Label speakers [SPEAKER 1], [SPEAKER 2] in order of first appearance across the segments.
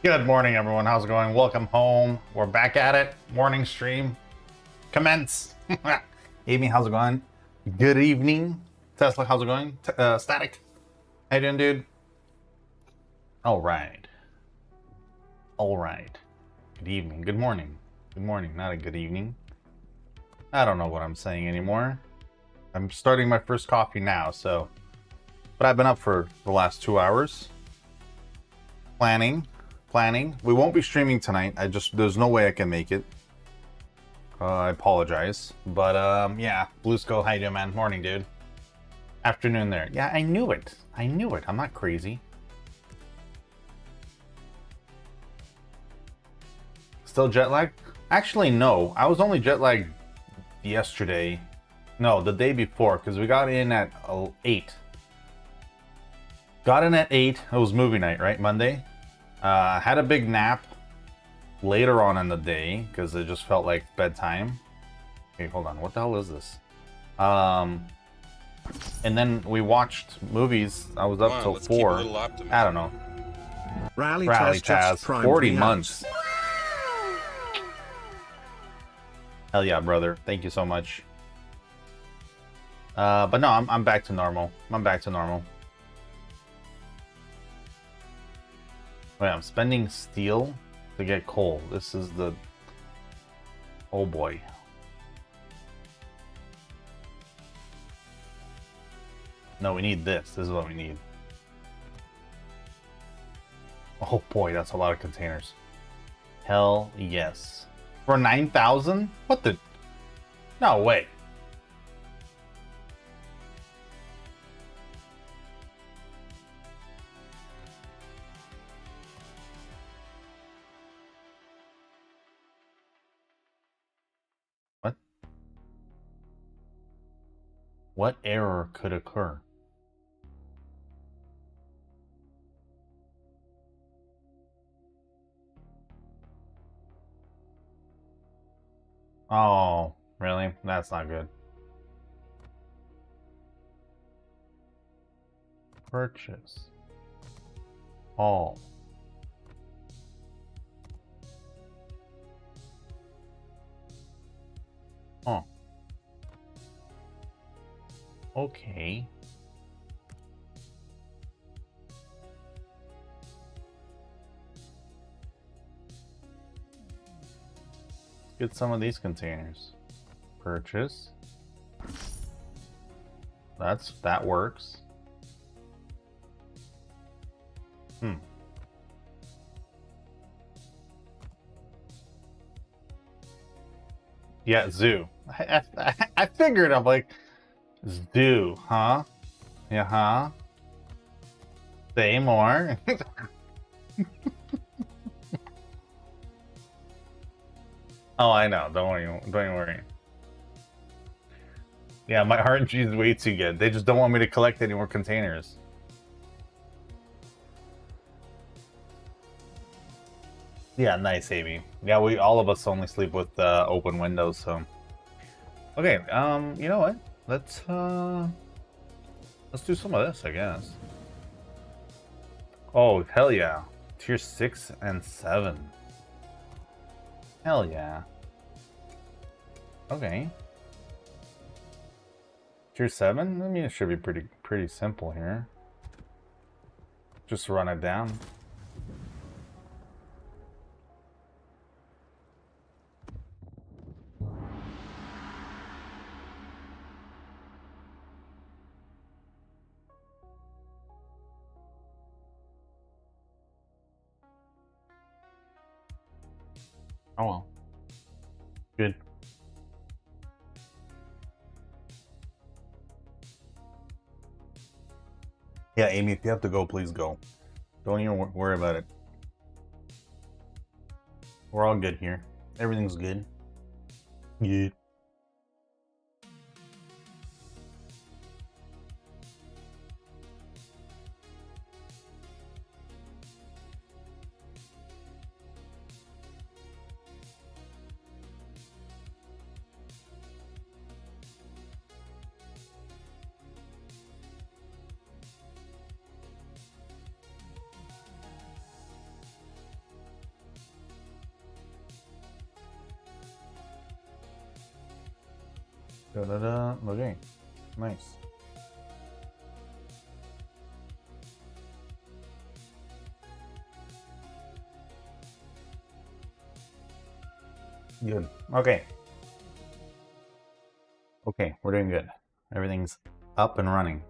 [SPEAKER 1] Good morning, everyone. How's it going? Welcome home. We're back at it. Morning stream. Commence. Amy, how's it going? Good evening. Tesla, how's it going? Static. How you doing, dude? All right. All right. Good evening. Good morning. Good morning. Not a good evening. I don't know what I'm saying anymore. I'm starting my first coffee now, so. But I've been up for the last 2 hours. Planning. We won't be streaming tonight. There's no way I can make it. I apologize. But, yeah. Bluesco, how you doing, man? Morning, dude. Afternoon there. Yeah, I knew it. I'm not crazy. Still jet lagged? Actually, no. I was only jet lagged yesterday. No, the day before, because we got in at 8. Got in at 8. It was movie night, right? Monday. Had a big nap later on in the day because it just felt like bedtime. Okay, hold on. What the hell is this? And then we watched movies. I was up till 4. I don't know.
[SPEAKER 2] Rally
[SPEAKER 1] Taz, 40 months. Hell yeah, brother. Thank you so much. But no, I'm back to normal. Wait, I'm spending steel to get coal. This is the... Oh boy. No, we need this. This is what we need. Oh boy, that's a lot of containers. Hell yes. For 9,000? What the... No way. What error could occur? Oh, really? That's not good. Purchase. All. Oh. Okay. Get some of these containers. Purchase. That works. Yeah, zoo. I figured. I'm like, zoo, huh? Yeah, huh? Say more. Oh, I know. Don't worry. Yeah, my RNG is way too good. They just don't want me to collect any more containers. Yeah, nice, Amy. Yeah, all of us only sleep with open windows, so. Okay, you know what? Let's do some of this, I guess. Oh, hell yeah. Tier 6 and 7. Hell yeah. Okay. Tier 7? I mean, it should be pretty simple here. Just run it down. Oh well. Good. Yeah, Amy, if you have to go, please go. Don't even worry about it. We're all good here. Everything's good. Yeah. Da-da-da. Okay. Nice. Good. Okay. Okay, we're doing good. Everything's up and running.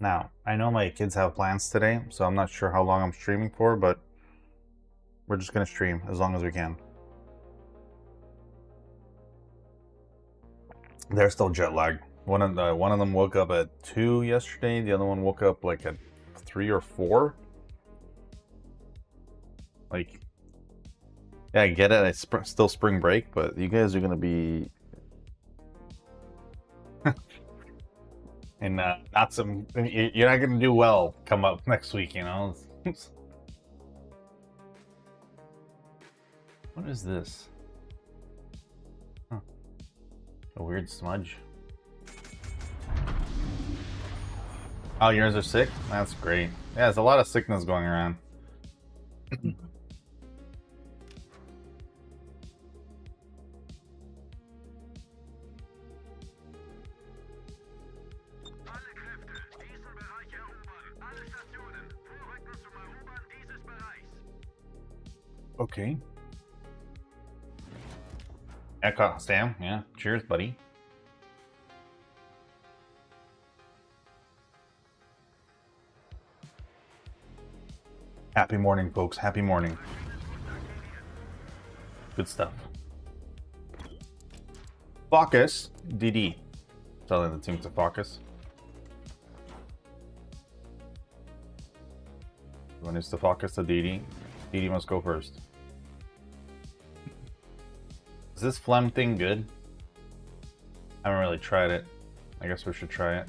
[SPEAKER 1] Now, I know my kids have plans today, so I'm not sure how long I'm streaming for, but we're just gonna stream as long as we can. They're still jet lagged. One of them woke up at 2 yesterday. The other one woke up like at 3 or 4. Like, yeah, I get it. It's still spring break, but you guys are gonna be and not some. You're not gonna do well come up next week, you know. What is this? Huh. A weird smudge. Oh, yours are sick? That's great. Yeah, there's a lot of sickness going around. Okay. Echo, Sam, yeah. Cheers, buddy. Happy morning, folks. Happy morning. Good stuff. Focus, DD. Telling the team to focus. When it's to focus to DD, DD must go first. Is this phlegm thing good? I haven't really tried it. I guess we should try it.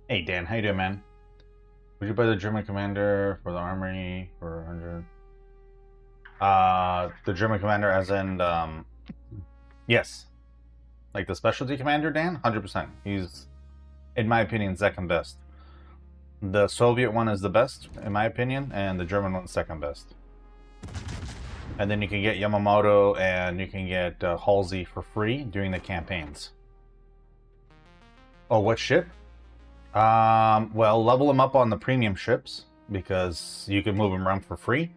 [SPEAKER 1] Hey Dan, how you doing, man? Would you buy the German Commander for the armory for 100? The German Commander as in, yes. Like the specialty commander, Dan? 100%. He's, in my opinion, second best. The Soviet one is the best, in my opinion, and the German one's second best. And then you can get Yamamoto and you can get Halsey for free during the campaigns. Oh, what ship? Well, level him up on the premium ships because you can move him around for free.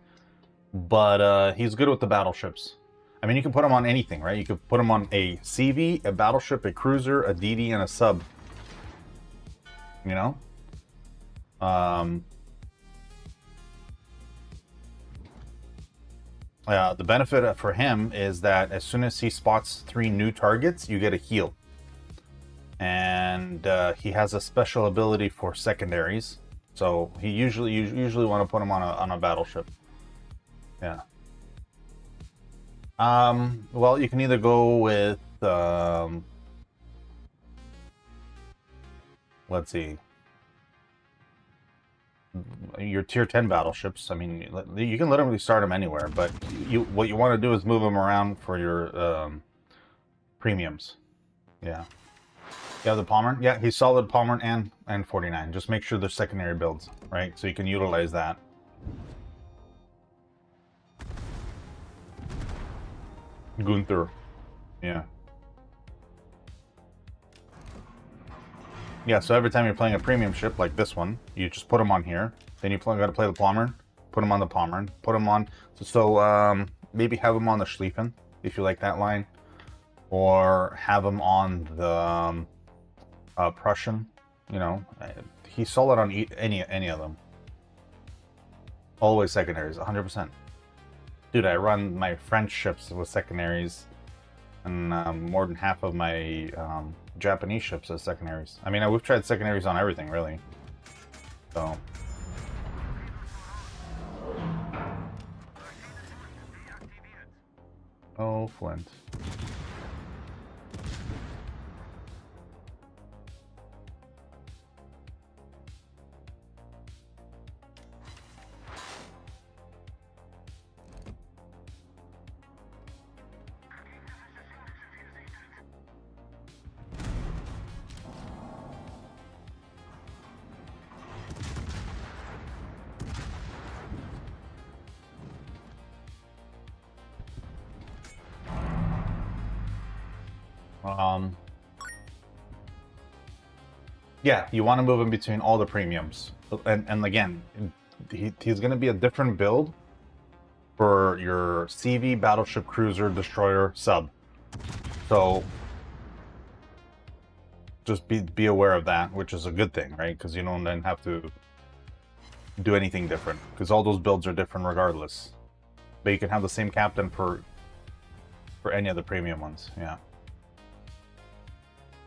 [SPEAKER 1] But he's good with the battleships. I mean, you can put him on anything, right? You could put him on a CV, a battleship, a cruiser, a DD, and a sub. You know? The benefit for him is that as soon as he spots 3 new targets, you get a heal. And he has a special ability for secondaries, so he usually want to put him on a battleship. Yeah. Well, you can either go with let's see, your tier 10 battleships. I mean, you can literally start them anywhere, but what you want to do is move them around for your premiums. Yeah. Yeah, the Palmer. Yeah, he's solid Palmer and 49. Just make sure they're secondary builds, right? So you can utilize that. Gunther. Yeah. Yeah, so every time you're playing a premium ship like this one, you just put them on here. Then you gotta play the Palmer, put them on the Palmer, put them on. So maybe have them on the Schlieffen, if you like that line. Or have them on the Prussian, you know, he's solid on any of them. Always secondaries, 100%. Dude, I run my French ships with secondaries, and more than half of my Japanese ships as secondaries. I mean, we've tried secondaries on everything, really. So. Oh, Flint. Yeah, you want to move in between all the premiums. And again, he's going to be a different build for your CV, battleship, cruiser, destroyer, sub. So just be aware of that, which is a good thing, right? Because you don't then have to do anything different, because all those builds are different regardless. But you can have the same captain for any of the premium ones. Yeah.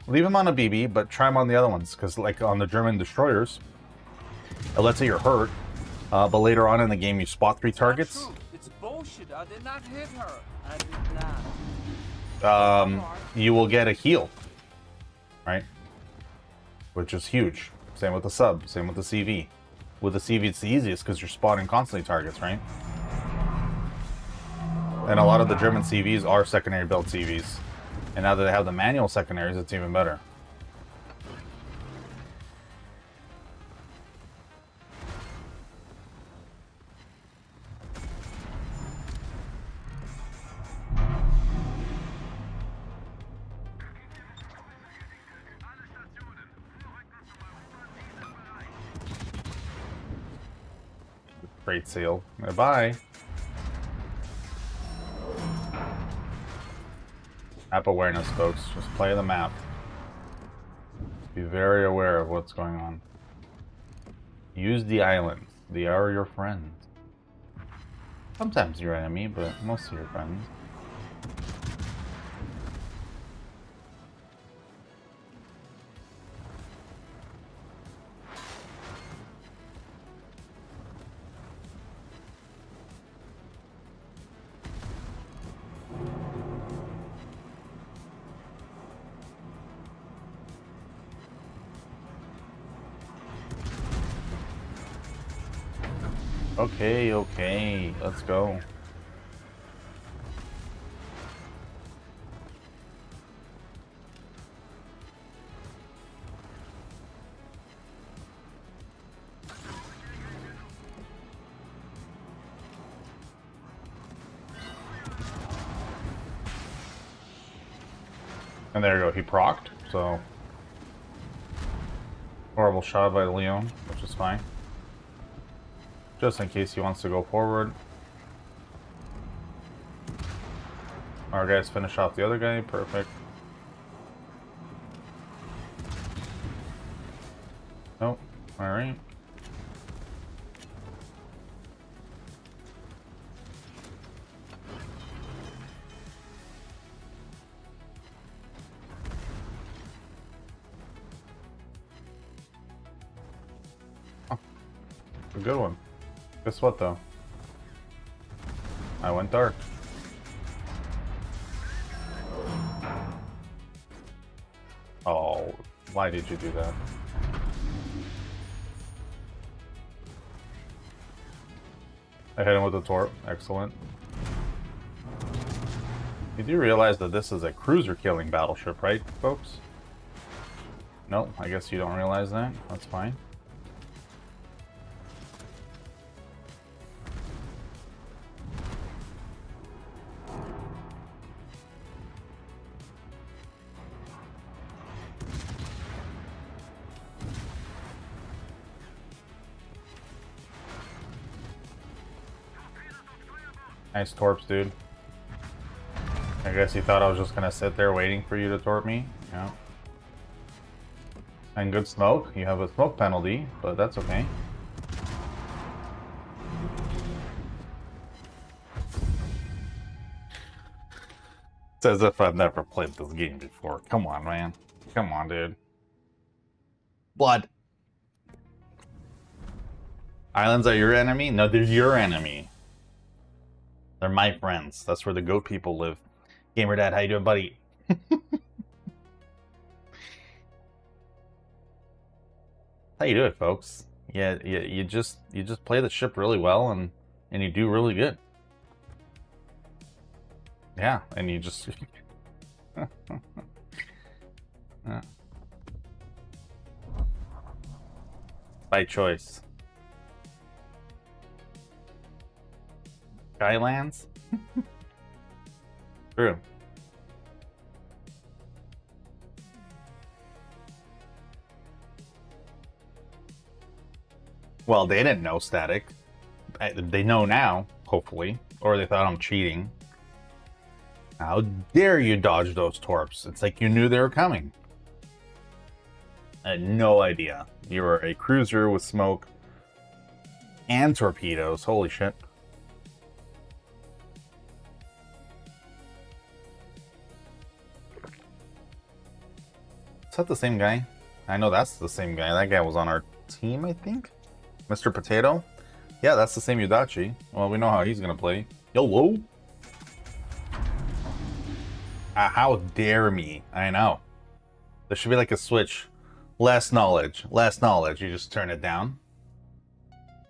[SPEAKER 1] Leave him on a BB, but try him on the other ones, because like on the German destroyers, let's say you're hurt, but later on in the game you spot 3 targets.
[SPEAKER 2] It's bullshit. I did not hit her. I did not.
[SPEAKER 1] You will get a heal, right? Which is huge. Same with the sub, same with the CV. With the CV, it's the easiest because you're spotting constantly targets, right? And a lot of the German CVs are secondary build CVs. And now that they have the manual secondaries, it's even better. Freight seal. Bye. Map awareness, folks. Just play the map. Be very aware of what's going on. Use the islands. They are your friends. Sometimes your enemy, but mostly your friends. Okay, let's go. And there you go, he procced, so... Horrible shot by Leon, which is fine. Just in case he wants to go forward. Our guys finish off the other guy, perfect. Nope, alright. Oh, a good one. Guess what, though? I went dark. Oh, why did you do that? I hit him with a torp. Excellent. You do realize that this is a cruiser killing battleship, right, folks? Nope, I guess you don't realize that. That's fine. Nice torps, dude. I guess you thought I was just gonna sit there waiting for you to torp me? Yeah. And good smoke. You have a smoke penalty, but that's okay. It's as if I've never played this game before. Come on, man. Come on, dude. Blood. Islands are your enemy? No, they're your enemy. They're my friends. That's where the goat people live. Gamer Dad, how you doing, buddy? How you doing, folks? Yeah, you just play the ship really well and you do really good. Yeah, and you just yeah. By choice. Skylands? True. Well, they didn't know static. They know now, hopefully. Or they thought I'm cheating. How dare you dodge those torps? It's like you knew they were coming. I had no idea. You were a cruiser with smoke and torpedoes. Holy shit. Is that the same guy? I know that's the same guy. That guy was on our team, I think. Mr. Potato. Yeah, that's the same Yudachi. Well, we know how he's gonna play. YOLO! How dare me? I know. There should be like a switch. Less knowledge. Less knowledge. You just turn it down.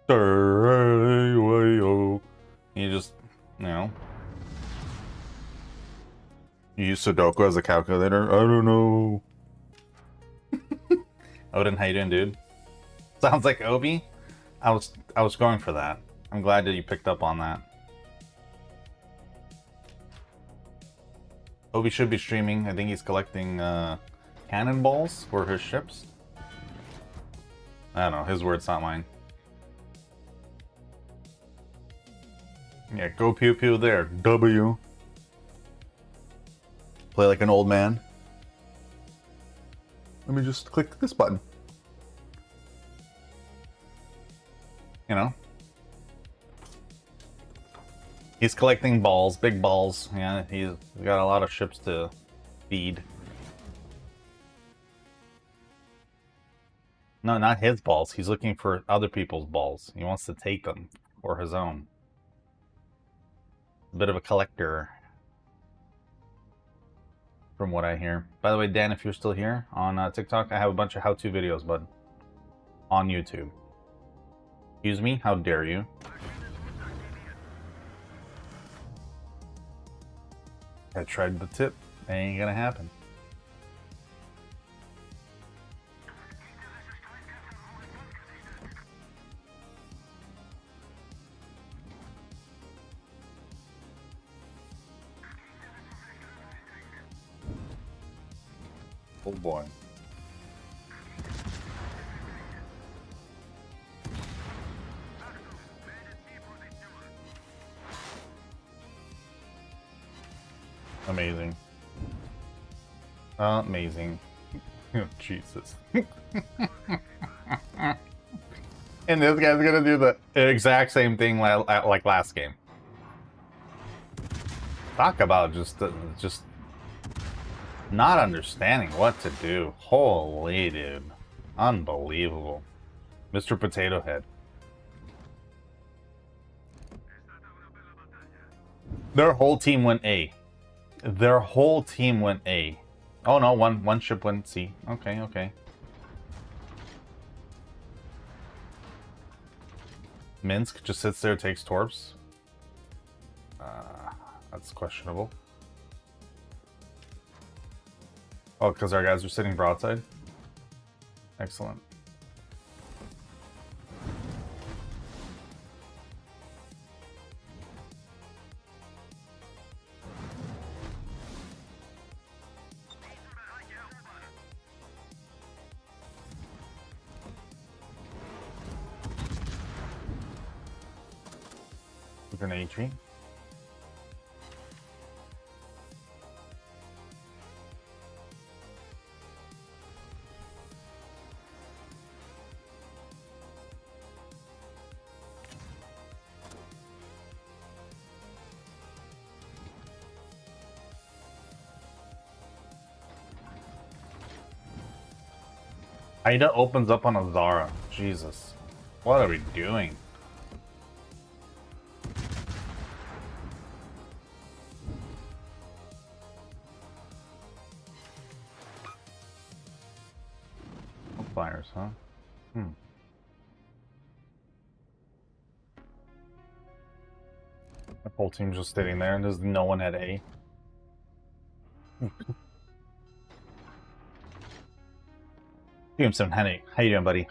[SPEAKER 1] You just, you know. You use Sudoku as a calculator? I don't know. Odin, how you doing, dude? Sounds like Obi. I was going for that. I'm glad that you picked up on that. Obi should be streaming. I think he's collecting cannonballs for his ships. I don't know. His words, not mine. Yeah, go pew pew there. W. Play like an old man. Let me just click this button. You know? He's collecting balls, big balls. Yeah, he's got a lot of ships to feed. No, not his balls. He's looking for other people's balls. He wants to take them for his own. A bit of a collector, from what I hear. By the way, Dan, if you're still here on TikTok, I have a bunch of how-to videos, bud, on YouTube. Excuse me? How dare you? I tried the tip. It ain't gonna happen. Oh boy. Amazing. Amazing. Jesus. And this guy's gonna do the exact same thing like last game. Talk about just not understanding what to do. Holy dude. Unbelievable. Mr. Potato Head. Their whole team went A. Their whole team went A. Oh no, one ship went C. Okay, okay. Minsk just sits there, takes torps. That's questionable. Oh, because our guys are sitting broadside? Excellent. With an HE. Ida opens up on a Zara. Jesus. What are we doing? Fires, huh? Hmm. The whole team's just sitting there and there's no one at A. Doom7, how you doing, buddy?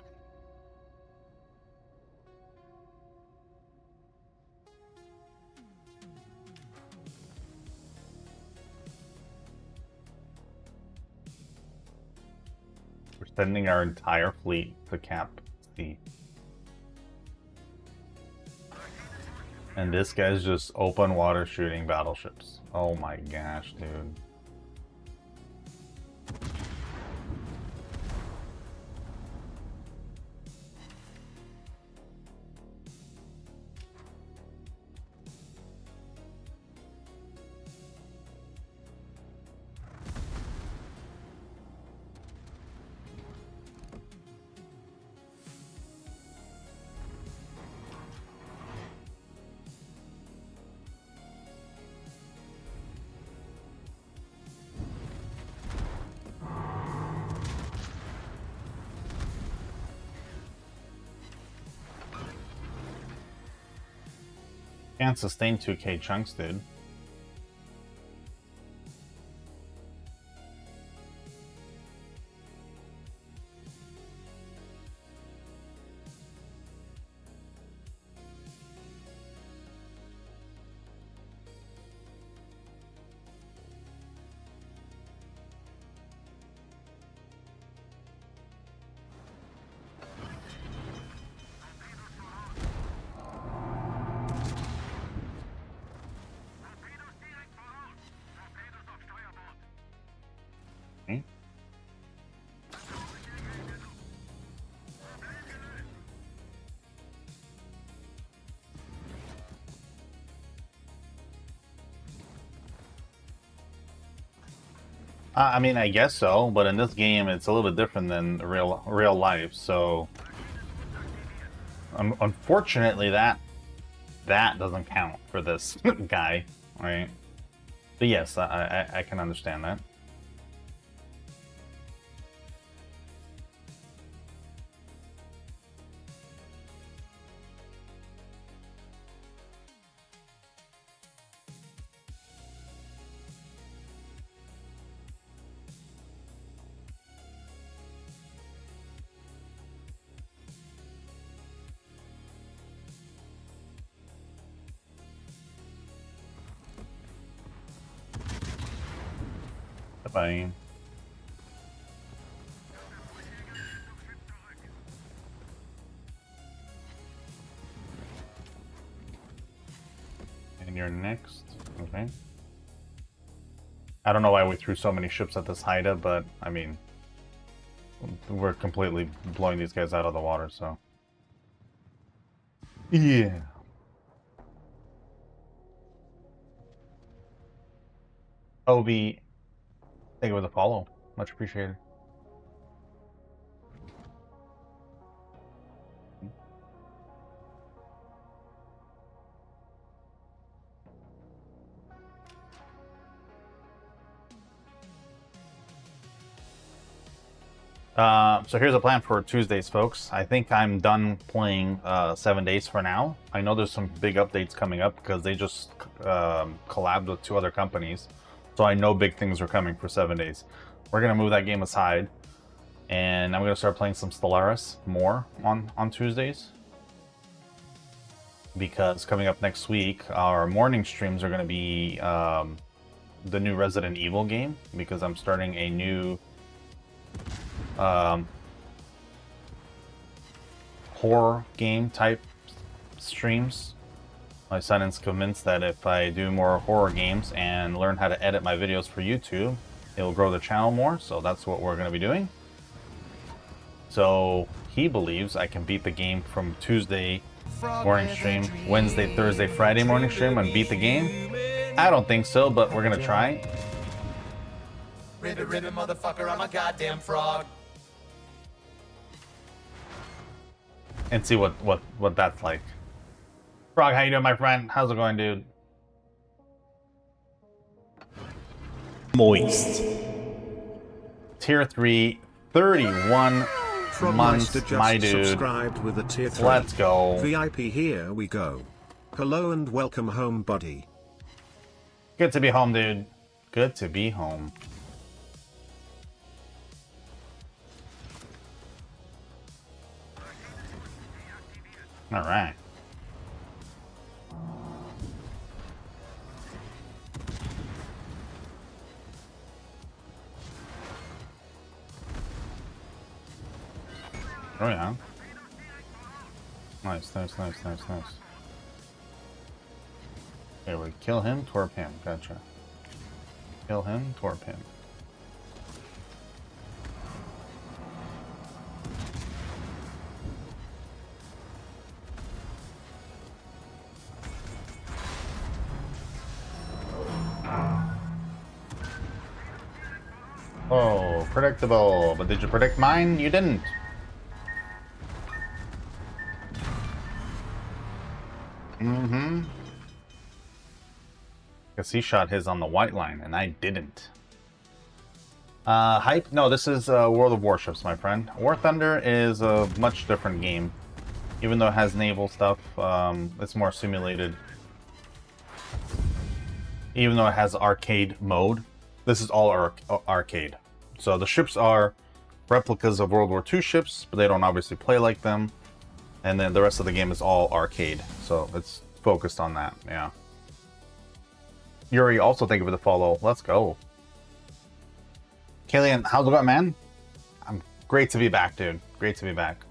[SPEAKER 1] We're sending our entire fleet to Camp C. And this guy's just open water shooting battleships. Oh my gosh, dude. Can't sustain 2k chunks, dude. Okay. I mean, I guess so, but in this game, it's a little bit different than real life. So, unfortunately, that doesn't count for this guy, right? But yes, I can understand that. Bye. And you're next. Okay. I don't know why we threw so many ships at this Haida, but I mean, we're completely blowing these guys out of the water, so. Yeah. Ovi, thank you for the follow. Much appreciated. So here's a plan for Tuesdays, folks. I think I'm done playing 7 days for now. I know there's some big updates coming up because they just collabed with 2 other companies. So I know big things are coming for 7 days. We're going to move that game aside. And I'm going to start playing some Stellaris more on Tuesdays. Because coming up next week, our morning streams are going to be the new Resident Evil game. Because I'm starting a new horror game type streams. My son is convinced that if I do more horror games and learn how to edit my videos for YouTube, it'll grow the channel more, so that's what we're going to be doing. So he believes I can beat the game from Tuesday morning stream, Wednesday, Thursday, Friday morning stream, and beat the game. I don't think so, but we're going to try.
[SPEAKER 3] Ribbit, ribbit, motherfucker, I'm a goddamn frog.
[SPEAKER 1] And see what that's like. Frog, how you doing, my friend? How's it going, dude? Moist. Tier 3, 31 months, my dude.
[SPEAKER 4] Subscribed with a tier 3.
[SPEAKER 1] Let's go.
[SPEAKER 4] VIP, here we go. Hello and welcome home, buddy.
[SPEAKER 1] Good to be home, dude. Good to be home. All right. Oh yeah. Nice, nice, nice, nice, nice. Okay, we kill him, torp him. Gotcha. Kill him, torp him. Oh, predictable. But did you predict mine? You didn't. Mm-hmm. Because he shot his on the white line, and I didn't. Hype? No, this is World of Warships, my friend. War Thunder is a much different game. Even though it has naval stuff, it's more simulated. Even though it has arcade mode, this is all arcade. So the ships are replicas of World War II ships, but they don't obviously play like them. And then the rest of the game is all arcade. So it's focused on that, yeah. Yuri, also thank you for the follow. Let's go. Killian, how's it going, man? I'm great to be back, dude. Great to be back.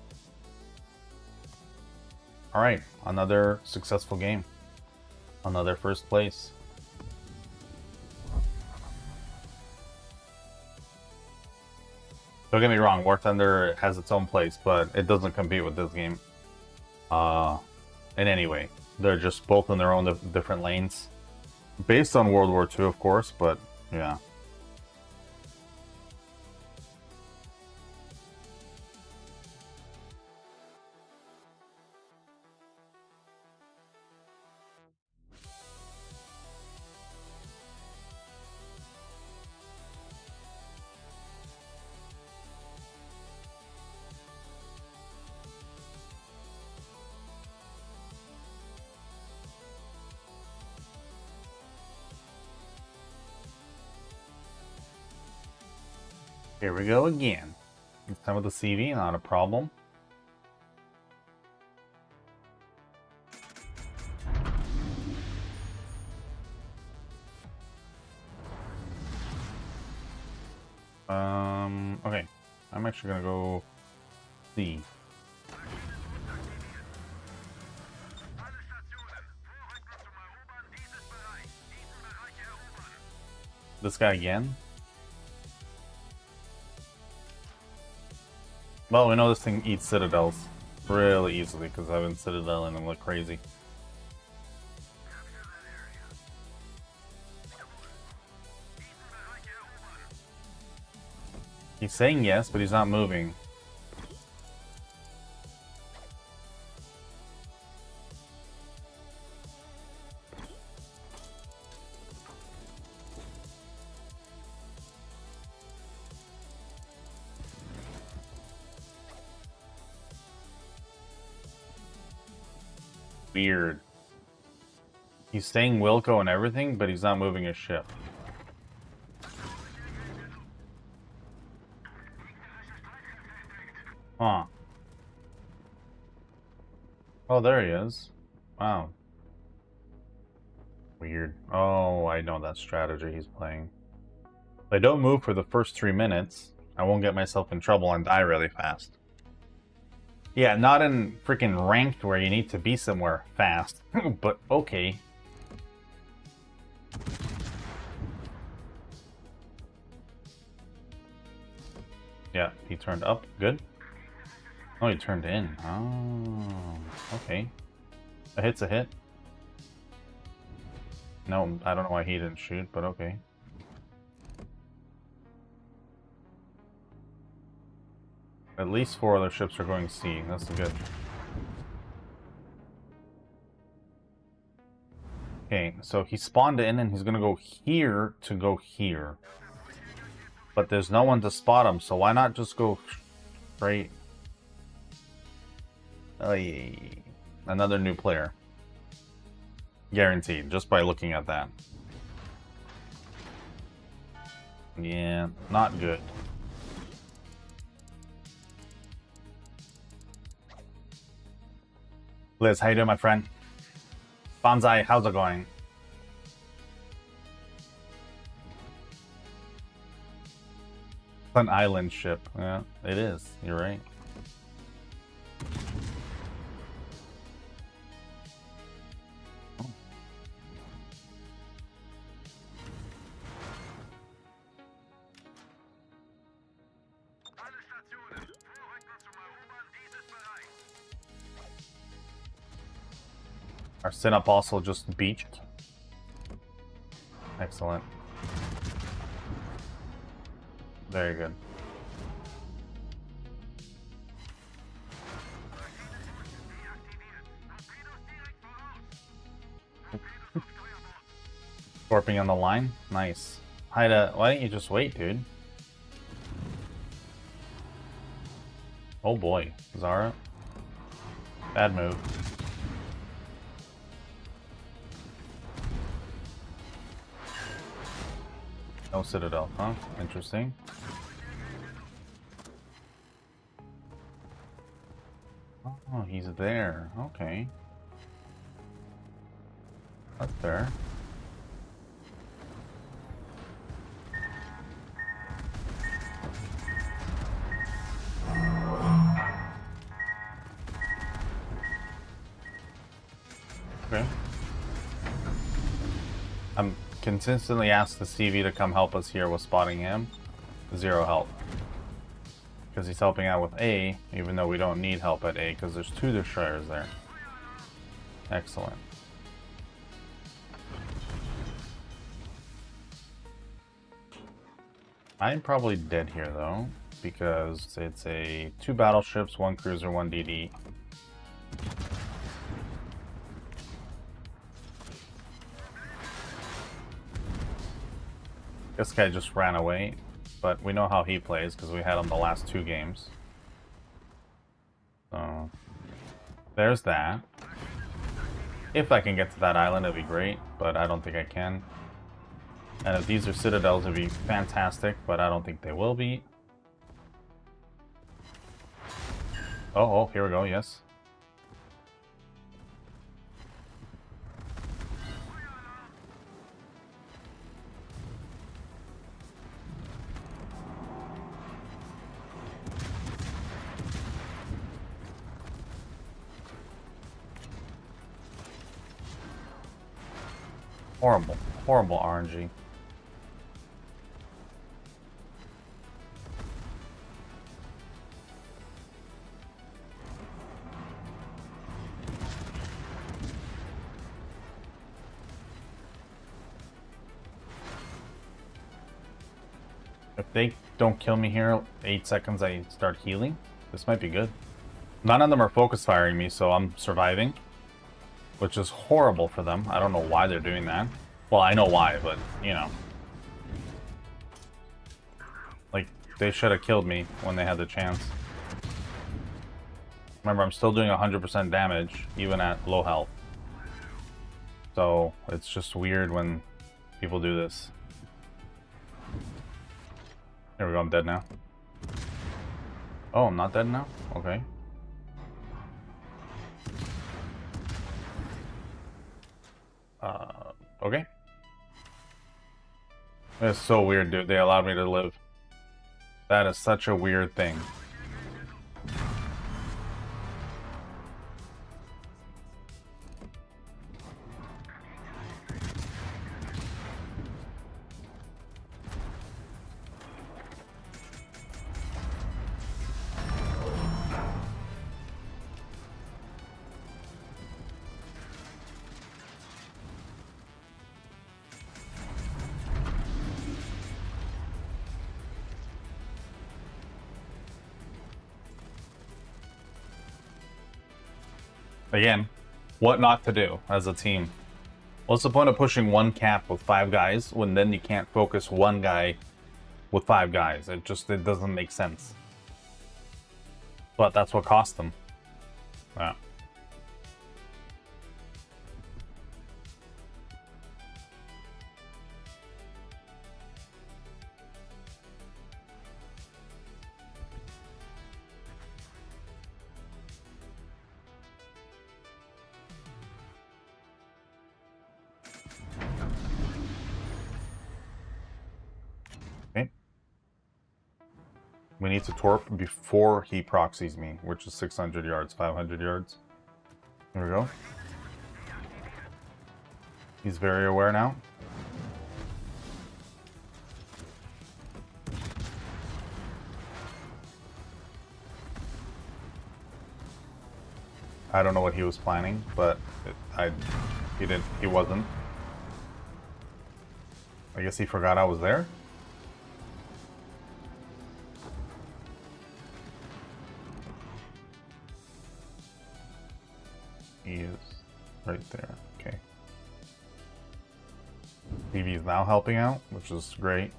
[SPEAKER 1] Alright, another successful game. Another first place. Don't get me wrong, War Thunder has its own place, but it doesn't compete with this game. In any way. They're just both in their own different lanes. Based on World War II, of course, but yeah. Here we go again. This time with the CV, not a problem. Okay. I'm actually gonna go C. This guy again? Well, we know this thing eats citadels really easily because I've been citadeling them like crazy. He's saying yes, but he's not moving. Weird. He's saying Wilco and everything, but he's not moving his ship. Huh. Oh, there he is. Wow. Weird. Oh, I know that strategy he's playing. If I don't move for the first 3 minutes, I won't get myself in trouble and die really fast. Yeah, not in freaking ranked where you need to be somewhere fast, but okay. Yeah, he turned up. Good. Oh, he turned in. Oh, okay. A hit's a hit. No, I don't know why he didn't shoot, but okay. At least 4 other ships are going C. That's good. Okay, so he spawned in and he's gonna go here to go here. But there's no one to spot him, so why not just go straight? Another new player. Guaranteed, just by looking at that. Yeah, not good. Liz, how you doing, my friend? Bonsai, how's it going? An island ship. Yeah, it is. You're right. Our Synop also just beached. Excellent. Very good. Warping on the line. Nice. Haida, why don't you just wait, dude? Oh boy. Zara. Bad move. No Citadel, huh? Interesting. Oh, he's there. Okay. That's fair. Okay. I'm consistently asked the CV to come help us here with spotting him. Zero help. Because he's helping out with A, even though we don't need help at A, because there's 2 destroyers there. Excellent. I'm probably dead here, though, because it's a 2 battleships, 1 cruiser, 1 DD. This guy just ran away, but we know how he plays because we had him the last 2 games. So, there's that. If I can get to that island, it'd be great, but I don't think I can. And if these are citadels, it'd be fantastic, but I don't think they will be. Oh, here we go, yes. Horrible, horrible RNG. If they don't kill me here, 8 seconds I start healing. This might be good. None of them are focus firing me, so I'm surviving. Which is horrible for them. I don't know why they're doing that. Well, I know why, but, you know. Like, they should have killed me when they had the chance. Remember, I'm still doing 100% damage, even at low health. So, it's just weird when people do this. There we go, I'm dead now. Oh, I'm not dead now? Okay. Okay. That's so weird, dude. They allowed me to live. That is such a weird thing. Again, what not to do as a team. What's the point of pushing one cap with 5 guys when then you can't focus one guy with 5 guys? It doesn't make sense. But that's what cost them. Yeah. We need to torp before he proxies me, which is 600 yards, 500 yards. Here we go. He's very aware now. I don't know what he was planning, but he wasn't. I guess he forgot I was there. He is right there. Okay. TV is now helping out, which is great.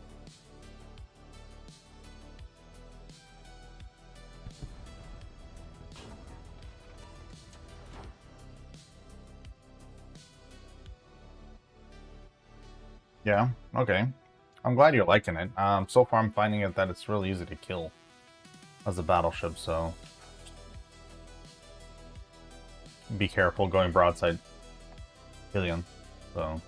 [SPEAKER 1] Yeah, okay. I'm glad you're liking it. So far I'm finding it that it's really easy to kill as a battleship, so be careful going broadside Killian. So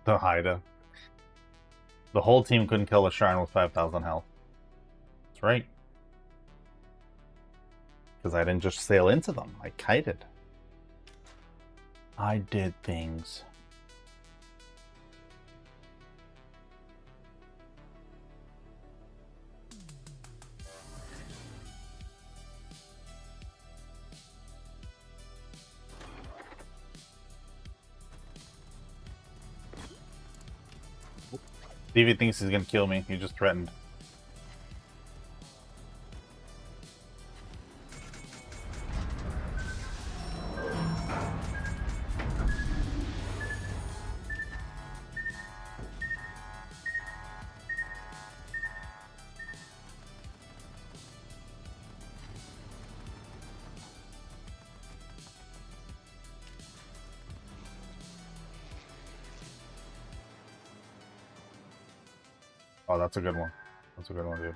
[SPEAKER 1] the Haida. The whole team couldn't kill a Shrine with 5,000 health. That's right. Because I didn't just sail into them. I kited. I did things. Stevie thinks he's gonna kill me. He just threatened. Oh, that's a good one. That's a good one, dude.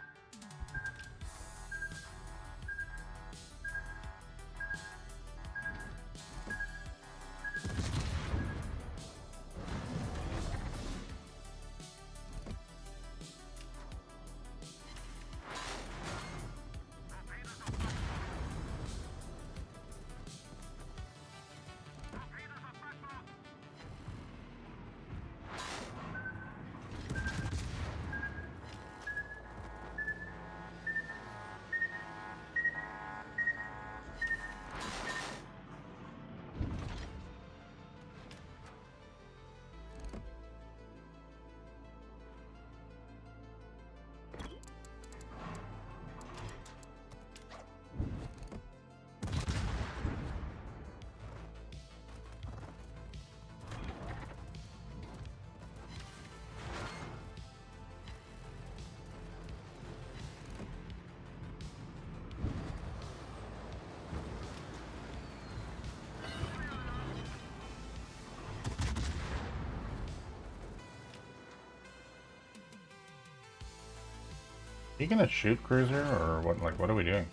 [SPEAKER 1] Are you gonna shoot cruiser or what? Like, what are we doing?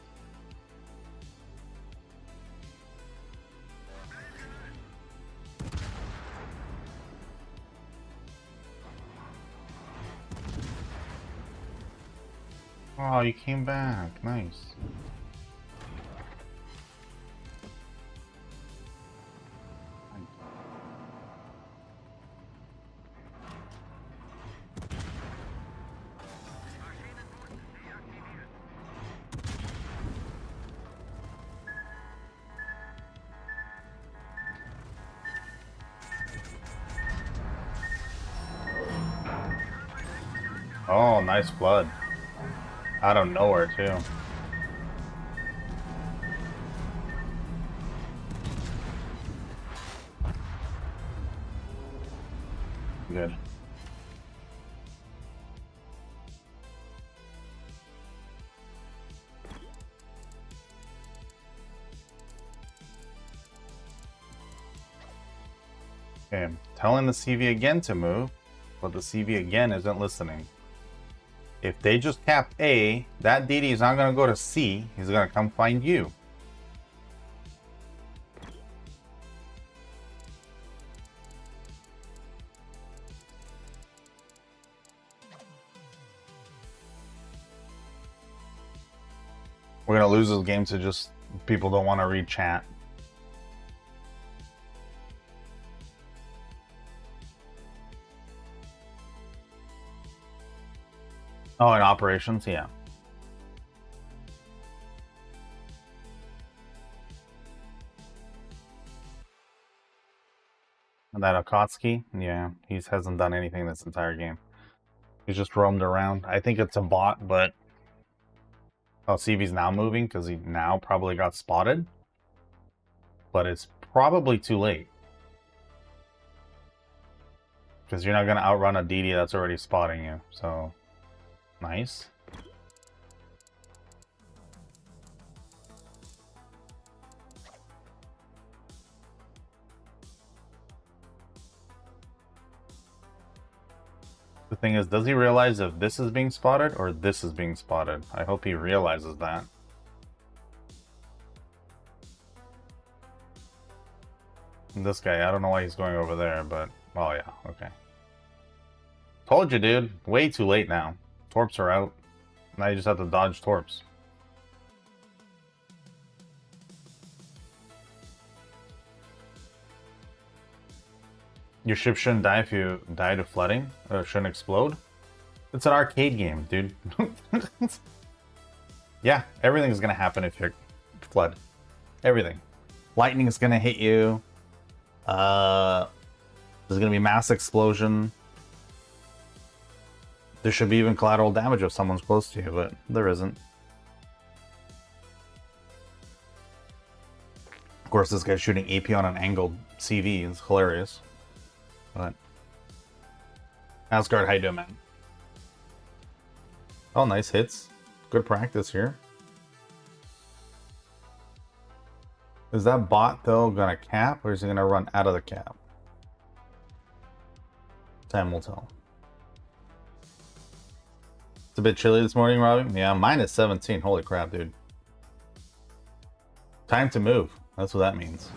[SPEAKER 1] Oh, you came back. Nice. Oh, nice flood. Out of nowhere, too. Good. Okay, I'm telling the CV again to move. But the CV again isn't listening. If they just cap A, that DD is not going to go to C. He's going to come find you. We're going to lose this game to just people don't want to read chat. Oh, in operations, yeah. And that Akatsuki, yeah, he hasn't done anything this entire game. He's just roamed around. I think it's a bot, but oh, CV's now moving because he now probably got spotted. But it's probably too late. Because you're not going to outrun a DD that's already spotting you. So, nice. The thing is, does he realize if this is being spotted or this is being spotted? I hope he realizes that. And this guy, I don't know why he's going over there, but... Oh, yeah, okay. Told you, dude. Way too late now. Torps are out. Now you just have to dodge torps. Your ship shouldn't die if you die to flooding, or shouldn't explode. It's an arcade game, dude. Yeah, everything's gonna happen if you flood. Everything. Lightning is gonna hit you. There's gonna be mass explosion. There should be even collateral damage if someone's close to you, but there isn't. Of course, this guy's shooting AP on an angled CV. It's hilarious. But Asgard, how you doing, man? Oh, nice hits. Good practice here. Is that bot, though, gonna cap, or is he gonna run out of the cap? Time will tell. It's a bit chilly this morning, Robbie. Yeah, minus 17. Holy crap, dude. Time to move. That's what that means.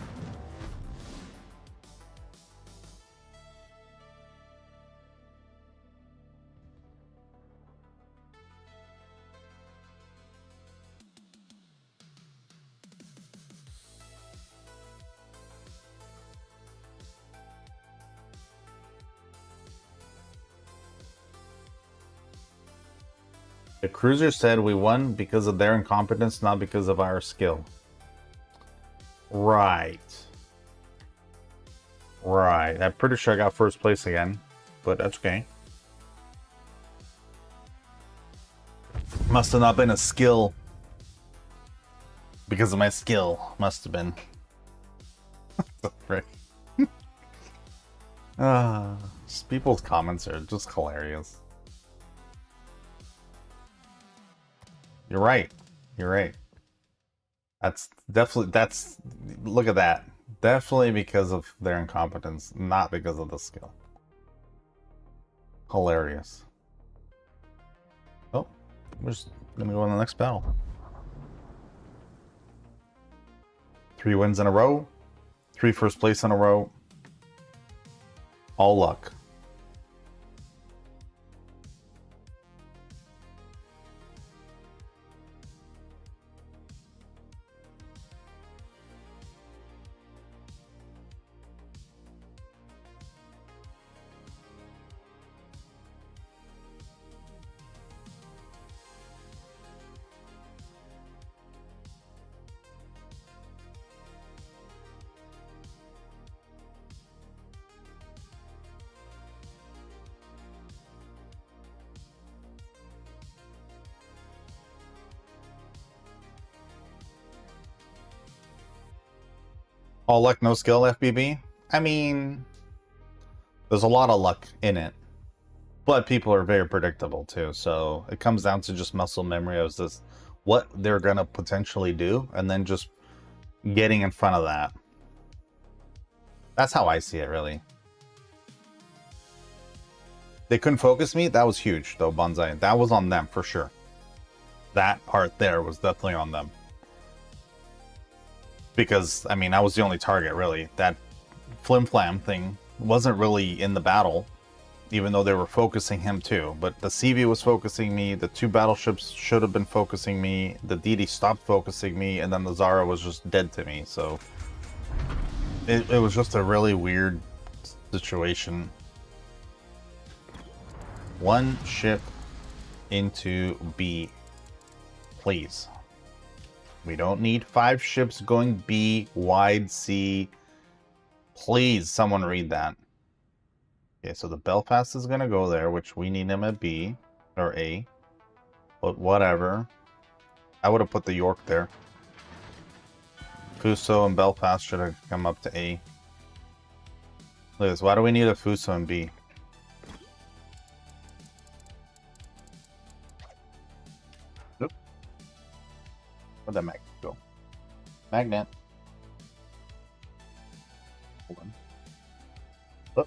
[SPEAKER 1] The cruiser said we won because of their incompetence, not because of our skill. Right. Right. I'm pretty sure I got first place again, but that's okay. Must have not been a skill. Because of my skill. Must have been. Frick. People's comments are just hilarious. You're right. You're right. That's definitely, look at that. Definitely because of their incompetence, not because of the skill. Hilarious. Oh, we're just gonna go on the next battle. 3 wins in a row. 3 first place in a row. All luck. All luck, no skill, FBB? I mean, there's a lot of luck in it. But people are very predictable too, so it comes down to just muscle memory of this, what they're going to potentially do, and then just getting in front of that. That's how I see it, really. They couldn't focus me. That was huge, though, Bonsai. That was on them, for sure. That part there was definitely on them. Because, I mean, I was the only target, really. That flim-flam thing wasn't really in the battle, even though they were focusing him too. But the CV was focusing me, the 2 battleships should have been focusing me, the DD stopped focusing me, and then the Zara was just dead to me, so... It was just a really weird situation. 1 ship into B, please. We don't need 5 ships going B, wide C. Please, someone read that. Okay, so the Belfast is going to go there, which we need him at B, or A. But whatever. I would have put the York there. Fuso and Belfast should have come up to A. Look at this. Why do we need a Fuso and B? Nope. Where'd that magnet go? Magnet. Hold on. Oh.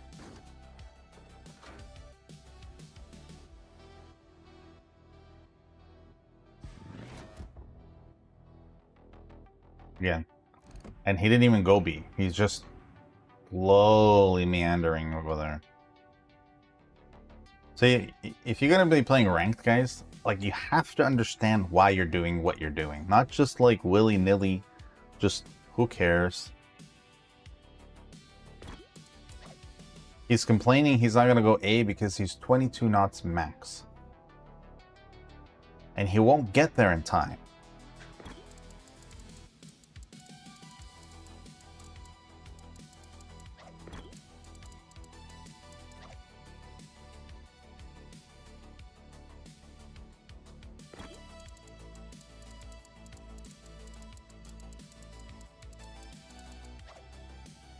[SPEAKER 1] Again. And he didn't even go B. He's just slowly meandering over there. So if you're going to be playing ranked, guys, like, you have to understand why you're doing what you're doing. Not just like willy-nilly, just who cares. He's complaining he's not going to go A because he's 22 knots max. And he won't get there in time.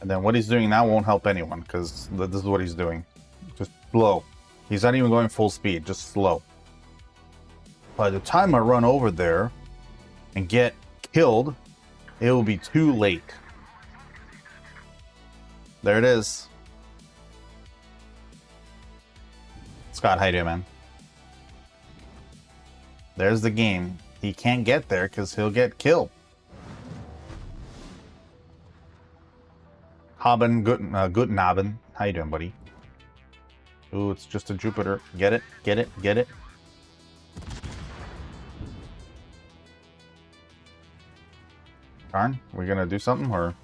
[SPEAKER 1] And then what he's doing now won't help anyone, because this is what he's doing. Just slow. He's not even going full speed, just slow. By the time I run over there and get killed, it will be too late. There it is. Scott, how you doing, man? There's the game. He can't get there because he'll get killed. Haben, guten Abend. How you doing, buddy? Ooh, it's just a Jupiter. Get it, get it, get it. Darn, we gonna do something, or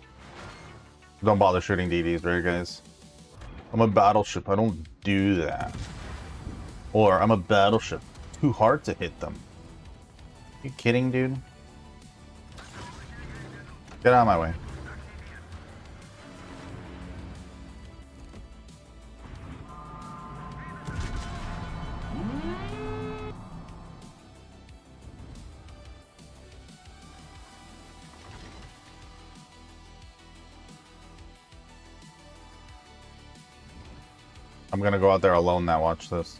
[SPEAKER 1] don't bother shooting DDs, right, guys? I'm a battleship. I don't do that. Or I'm a battleship. Too hard to hit them. You kidding, dude? Get out of my way. I'm gonna go out there alone now, watch this.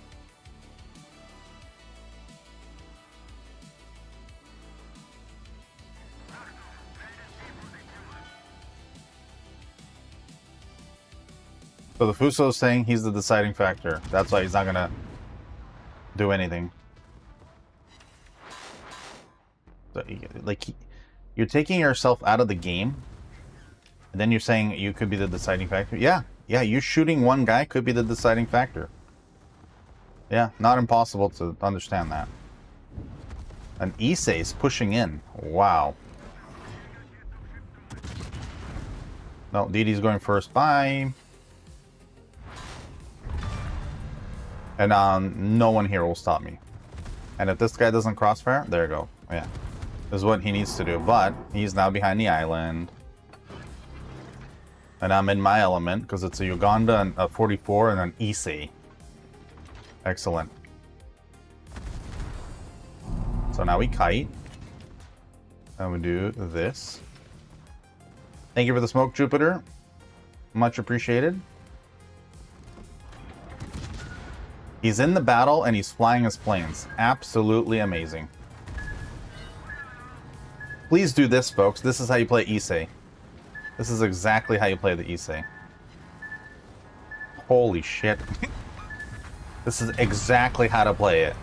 [SPEAKER 1] So the Fuso is saying he's the deciding factor. That's why he's not gonna do anything. So, like, you're taking yourself out of the game, and then you're saying you could be the deciding factor? Yeah. Yeah, you shooting one guy could be the deciding factor. Yeah, not impossible to understand that. An Issei is pushing in. Wow. No, DD's going first. Bye. And no one here will stop me. And if this guy doesn't crossfire, there you go. Yeah. This is what he needs to do. But he's now behind the island. And I'm in my element, because it's a Uganda and a 44 and an Issei. Excellent. So now we kite. And we do this. Thank you for the smoke, Jupiter. Much appreciated. He's in the battle and he's flying his planes. Absolutely amazing. Please do this, folks. This is how you play Issei. This is exactly how you play the Issei. Holy shit. This is exactly how to play it.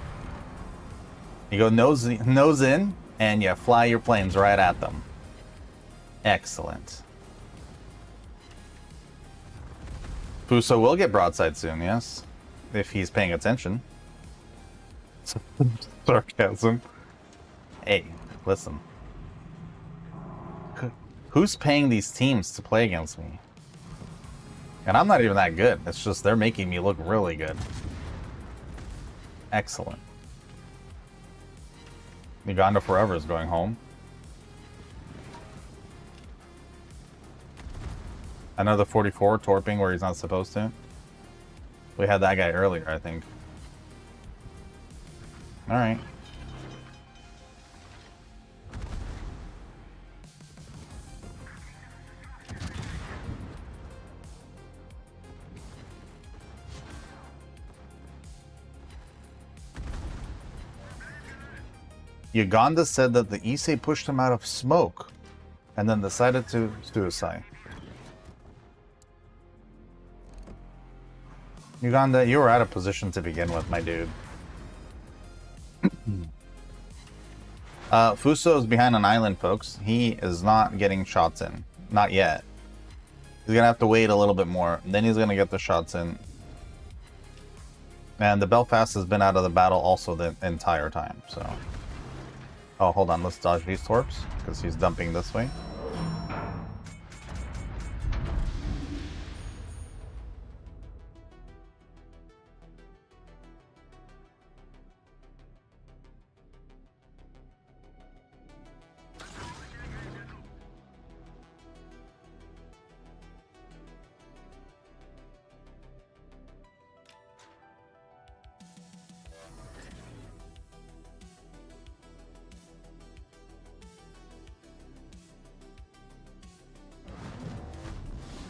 [SPEAKER 1] You go nose in, and you fly your planes right at them. Excellent. Fuso will get broadside soon, yes. If he's paying attention. Sarcasm. Hey, listen. Who's paying these teams to play against me? And I'm not even that good. It's just they're making me look really good. Excellent. Uganda Forever is going home. Another 44 torping where he's not supposed to. We had that guy earlier, I think. Alright. Uganda said that the Issei pushed him out of smoke and then decided to suicide. Uganda, you were out of position to begin with, my dude. Fuso is behind an island, folks. He is not getting shots in. Not yet. He's gonna have to wait a little bit more. Then he's gonna get the shots in. And the Belfast has been out of the battle also the entire time, so... Oh, hold on. Let's dodge these torps, because he's dumping this way.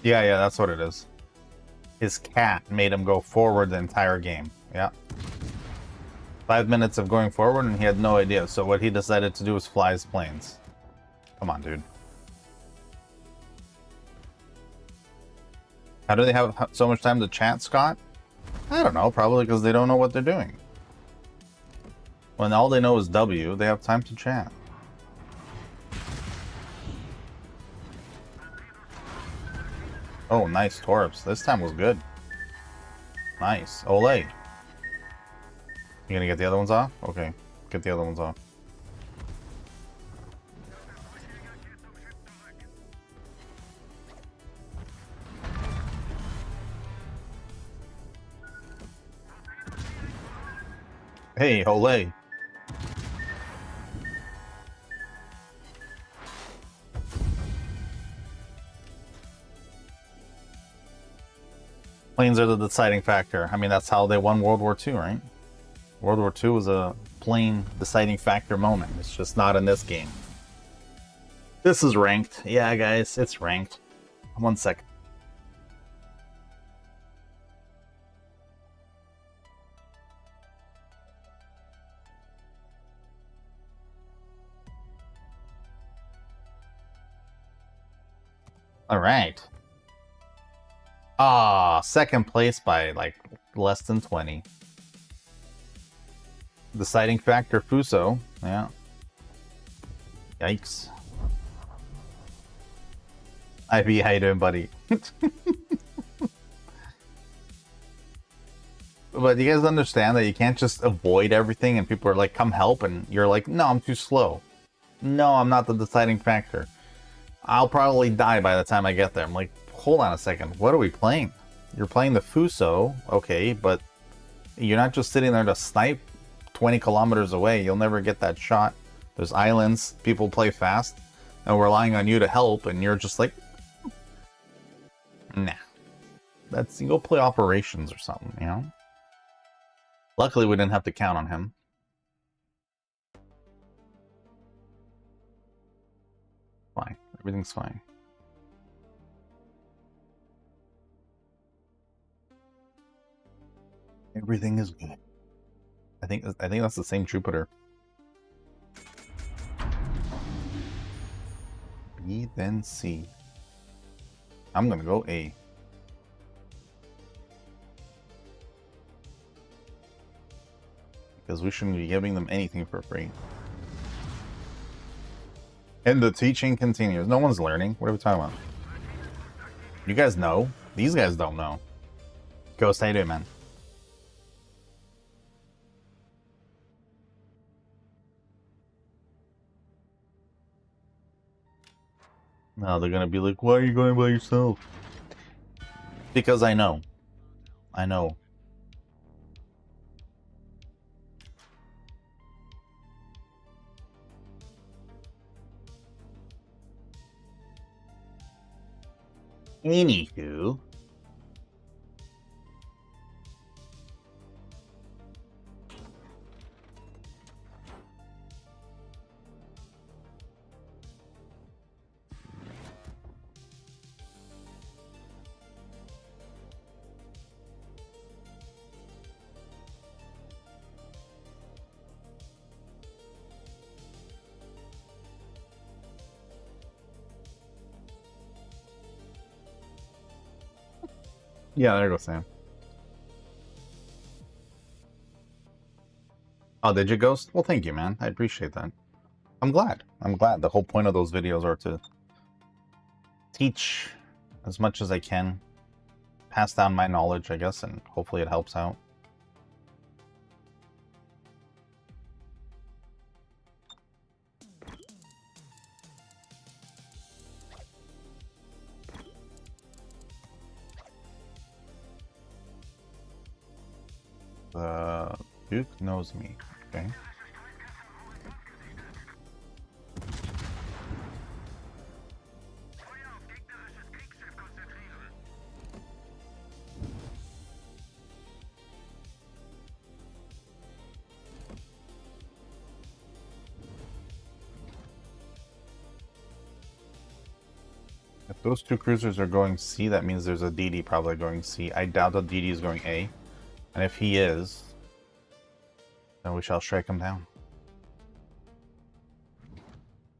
[SPEAKER 1] Yeah, that's what it is. His cat made him go forward the entire game. Yeah. 5 minutes of going forward and he had no idea. So what he decided to do was fly his planes. Come on, dude. How do they have so much time to chat, Scott? I don't know. Probably because they don't know what they're doing. When all they know is W, they have time to chat. Oh, nice torps. This time was good. Nice. Ole. You gonna get the other ones off? Okay. Get the other ones off. Hey, Ole. Planes are the deciding factor. I mean, that's how they won World War II, right? World War II was a plane deciding factor moment. It's just not in this game. This is ranked. Yeah, guys, it's ranked. 1 second. All right. Ah, second place by like less than 20. Deciding factor Fuso. Yeah. Yikes. IB, how you doing, buddy? But you guys understand that you can't just avoid everything and people are like, come help, and you're like, no, I'm too slow. No, I'm not the deciding factor. I'll probably die by the time I get there. I'm like, hold on a second, what are we playing? You're playing the Fuso, okay, but you're not just sitting there to snipe 20 kilometers away. You'll never get that shot. There's islands, people play fast, and we're relying on you to help, and you're just like, nah. That's, you go play operations or something, you know? Luckily, we didn't have to count on him. Fine. Everything's fine. Everything is good. I think that's the same Jupiter. B, then C. I'm gonna go A. because we shouldn't be giving them anything for free. And the teaching continues. No one's learning. What are we talking about? You guys know? These guys don't know. Ghost, how you doing, man? No, they're gonna be like, why are you going by yourself? Because I know. I know. Anywho. Yeah, there goes Sam. Oh, did you, Ghost? Well, thank you, man. I appreciate that. I'm glad. I'm glad. The whole point of those videos are to teach as much as I can, pass down my knowledge, I guess, and hopefully it helps out. Duke knows me. Okay. If those two cruisers are going C, that means there's a DD probably going C. I doubt the DD is going A. And if he is, then we shall strike him down.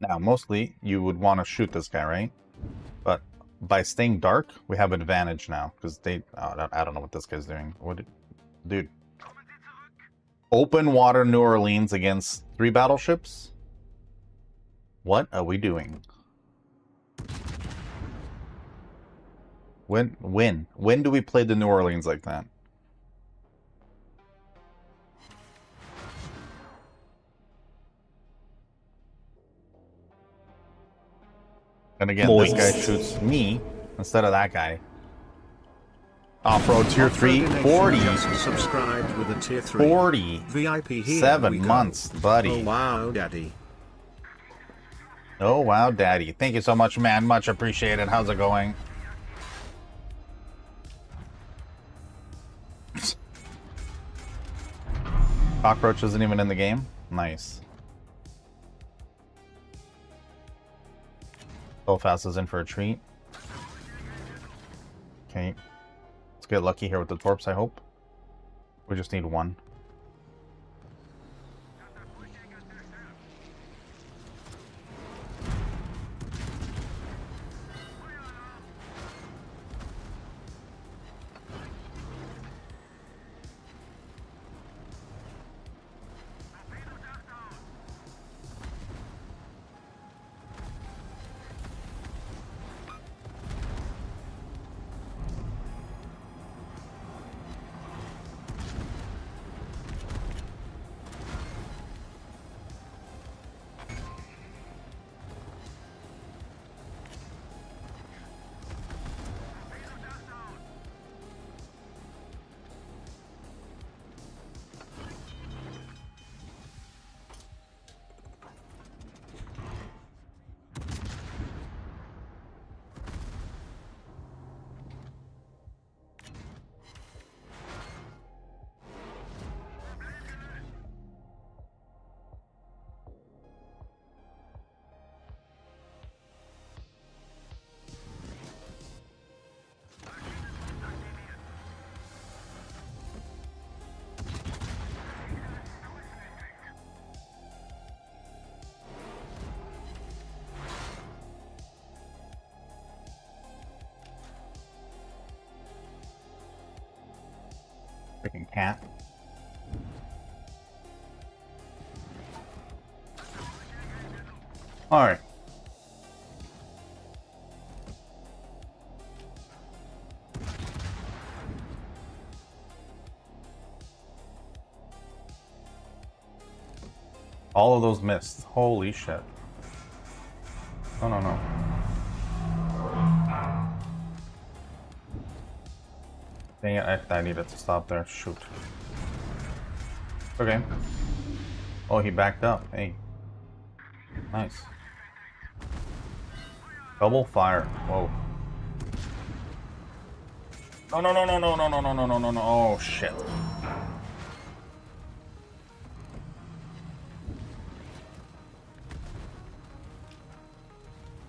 [SPEAKER 1] Now, mostly, you would want to shoot this guy, right? But by staying dark, we have advantage now. Because they... Oh, I don't know what this guy's doing. What? Dude. Open water New Orleans against 3 battleships? What are we doing? When do we play the New Orleans like that? And again, this guy shoots me instead of that guy. Off-road tier 3, 40.
[SPEAKER 4] Subscribed with a tier 3.
[SPEAKER 1] 40.
[SPEAKER 4] VIP here
[SPEAKER 1] 7 months, buddy.
[SPEAKER 4] Oh wow, daddy.
[SPEAKER 1] Oh wow, daddy. Thank you so much, man. Much appreciated. How's it going? Cockroach isn't even in the game? Nice. Belfast is in for a treat. Okay. Let's get lucky here with the torps, I hope. We just need 1. Freaking cat. Alright. All of those missed. Holy shit. No, no, no. Dang it, I needed to stop there. Shoot. Okay. Oh, he backed up. Hey. Nice. Double fire. Whoa. No, no, no, no, no, no, no, no, no, no, no, no. Oh, shit.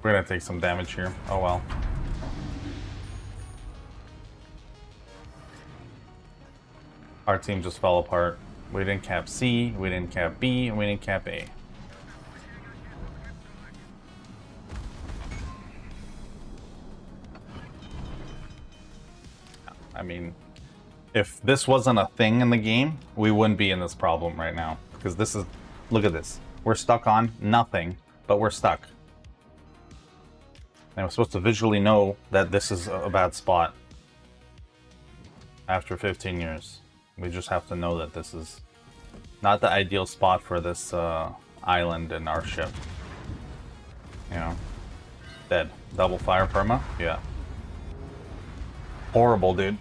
[SPEAKER 1] We're gonna take some damage here. Oh, well. Our team just fell apart. We didn't cap C, we didn't cap B, and we didn't cap A. I mean, if this wasn't a thing in the game, we wouldn't be in this problem right now. Because this is... Look at this. We're stuck on nothing, but we're stuck. And we're supposed to visually know that this is a bad spot. After 15 years. We just have to know that this is not the ideal spot for this island and our ship. You know? Dead. Double fire perma? Yeah. Horrible, dude.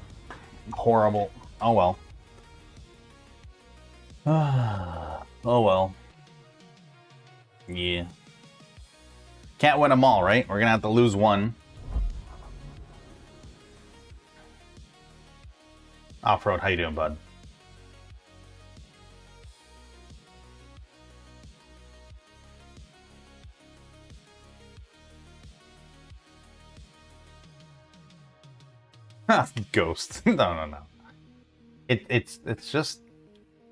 [SPEAKER 1] Horrible. Oh well. Oh well. Yeah. Can't win them all, right? We're gonna have to lose one. Off-road, how you doing, bud? Ghost. No, no, no. It's just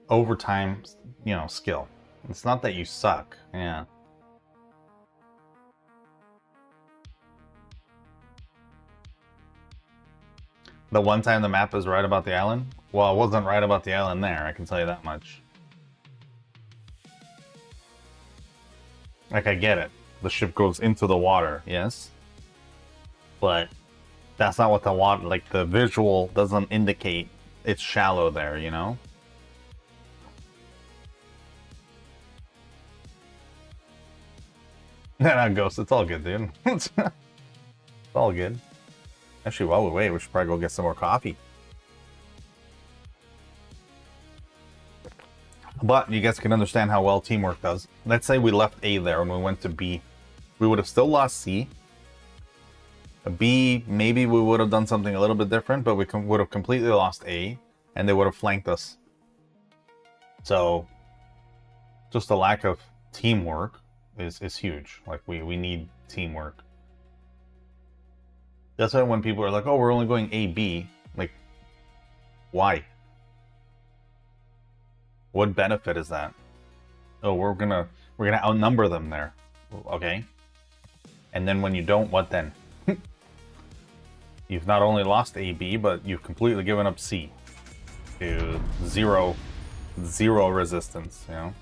[SPEAKER 1] overtime, you know, skill. It's not that you suck. Yeah. The one time the map is right about the island? Well, it wasn't right about the island there, I can tell you that much. Like, I get it. The ship goes into the water, yes? But that's not what the water, like, the visual doesn't indicate it's shallow there, you know? No, Ghost, it's all good, dude. It's all good. Actually, while we wait, we should probably go get some more coffee. But you guys can understand how well teamwork does. Let's say we left A there and we went to B. We would have still lost C. B, maybe we would have done something a little bit different, but we would have completely lost A, and they would have flanked us. So, just the lack of teamwork is huge. Like, we need teamwork. That's why when people are like, oh, we're only going A, B, like, why? What benefit is that? Oh, we're gonna outnumber them there. Okay. And then when you don't, what then? You've not only lost A, B, but you've completely given up C. To zero resistance, you know?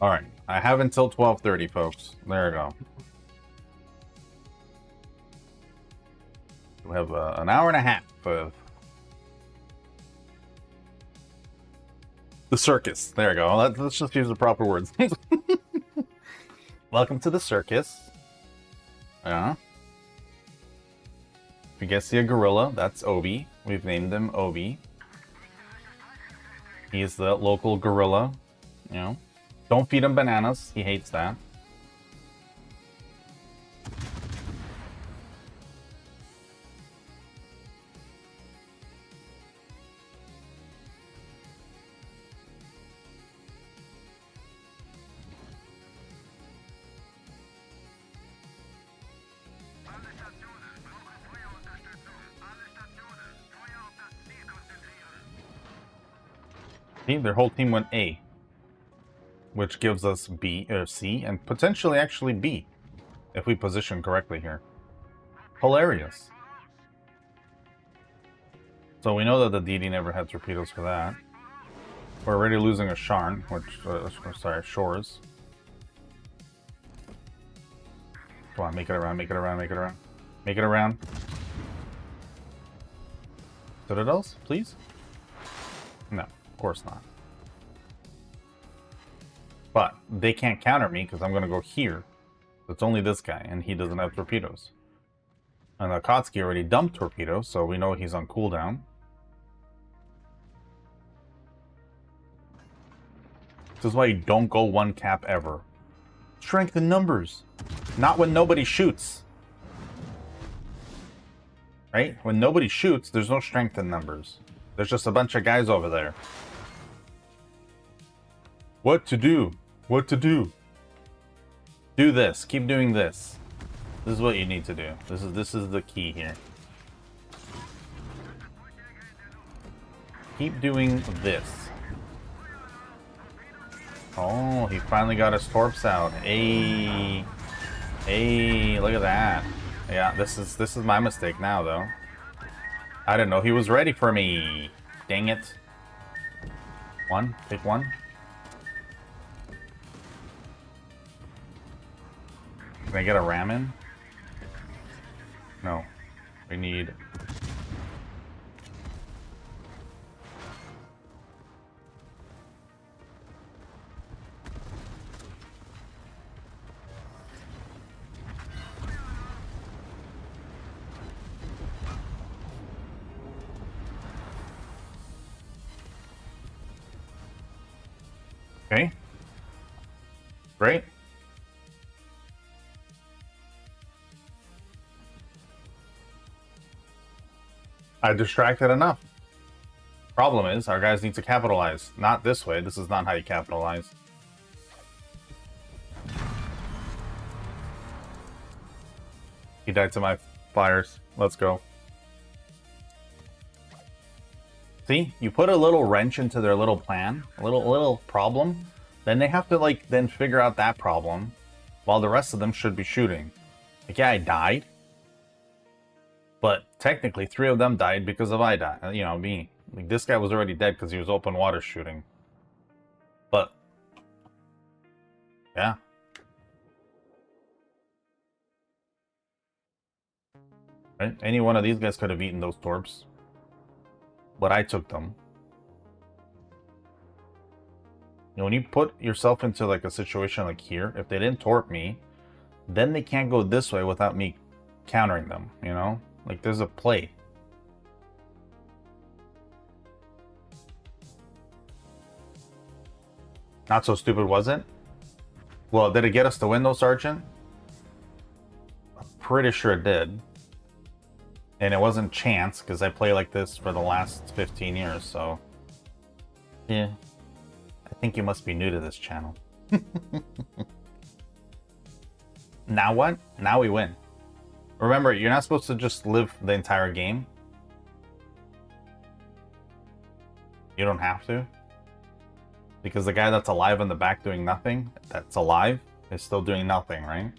[SPEAKER 1] Alright, I have until 12:30, folks. There we go. We have an hour and a half of the circus. There we go. Let's just use the proper words. Welcome to the circus. Yeah. If you guys see a gorilla, that's Obi. We've named him Obi. He's the local gorilla. You know, don't feed him bananas. He hates that. See, their whole team went A, which gives us B or C, and potentially actually B, if we position correctly here. Hilarious. So we know that the DD never had torpedoes for that. We're already losing a Sharn, which, sorry, Shores. Come on, make it around, make it around, make it around. Make it around. Citadels, please? No, of course not. But they can't counter me because I'm going to go here. It's only this guy, and he doesn't have torpedoes. And Akatsuki already dumped torpedoes, so we know he's on cooldown. This is why you don't go one cap ever. Strength in numbers. Not when nobody shoots. Right? When nobody shoots, there's no strength in numbers. There's just a bunch of guys over there. What to do? What to do? Do this. Keep doing this. This is what you need to do. This is the key here. Keep doing this. Oh, he finally got his torps out. Hey, hey, look at that. Yeah, this is my mistake now, though. I didn't know he was ready for me. Dang it. One, pick one. Can I get a ramen? No. We need... Okay. Great. I distracted enough. Problem is, our guys need to capitalize. Not this way. This is not how you capitalize. He died to my fires. Let's go. See, you put a little wrench into their little plan, a little problem, then they have to then figure out that problem, while the rest of them should be shooting. Like, yeah, I died, but technically 3 of them died because of me. Like, this guy was already dead because he was open water shooting. But yeah. Right? Any one of these guys could have eaten those torps. But I took them. You know, when you put yourself into a situation like here, if they didn't torp me, then they can't go this way without me countering them, you know? Like, there's a play. Not so stupid, was it? Well, did it get us the win though, Sergeant? I'm pretty sure it did. And it wasn't chance, because I play like this for the last 15 years, so... yeah. I think you must be new to this channel. Now what? Now we win. Remember, you're not supposed to just live the entire game. You don't have to. Because the guy that's alive in the back doing nothing, that's alive, is still doing nothing, right?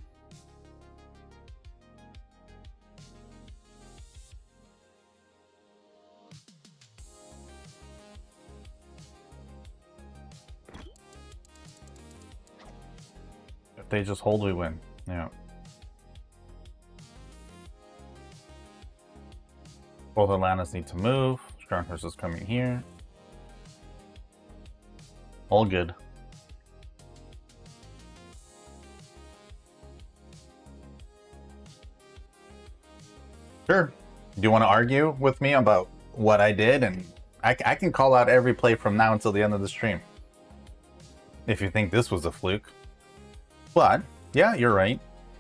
[SPEAKER 1] If they just hold, we win. Yeah. Both Atlantas need to move. Strongholds is coming here. All good. Sure. Do you want to argue with me about what I did, and I can call out every play from now until the end of the stream. If you think this was a fluke. But, yeah, you're right.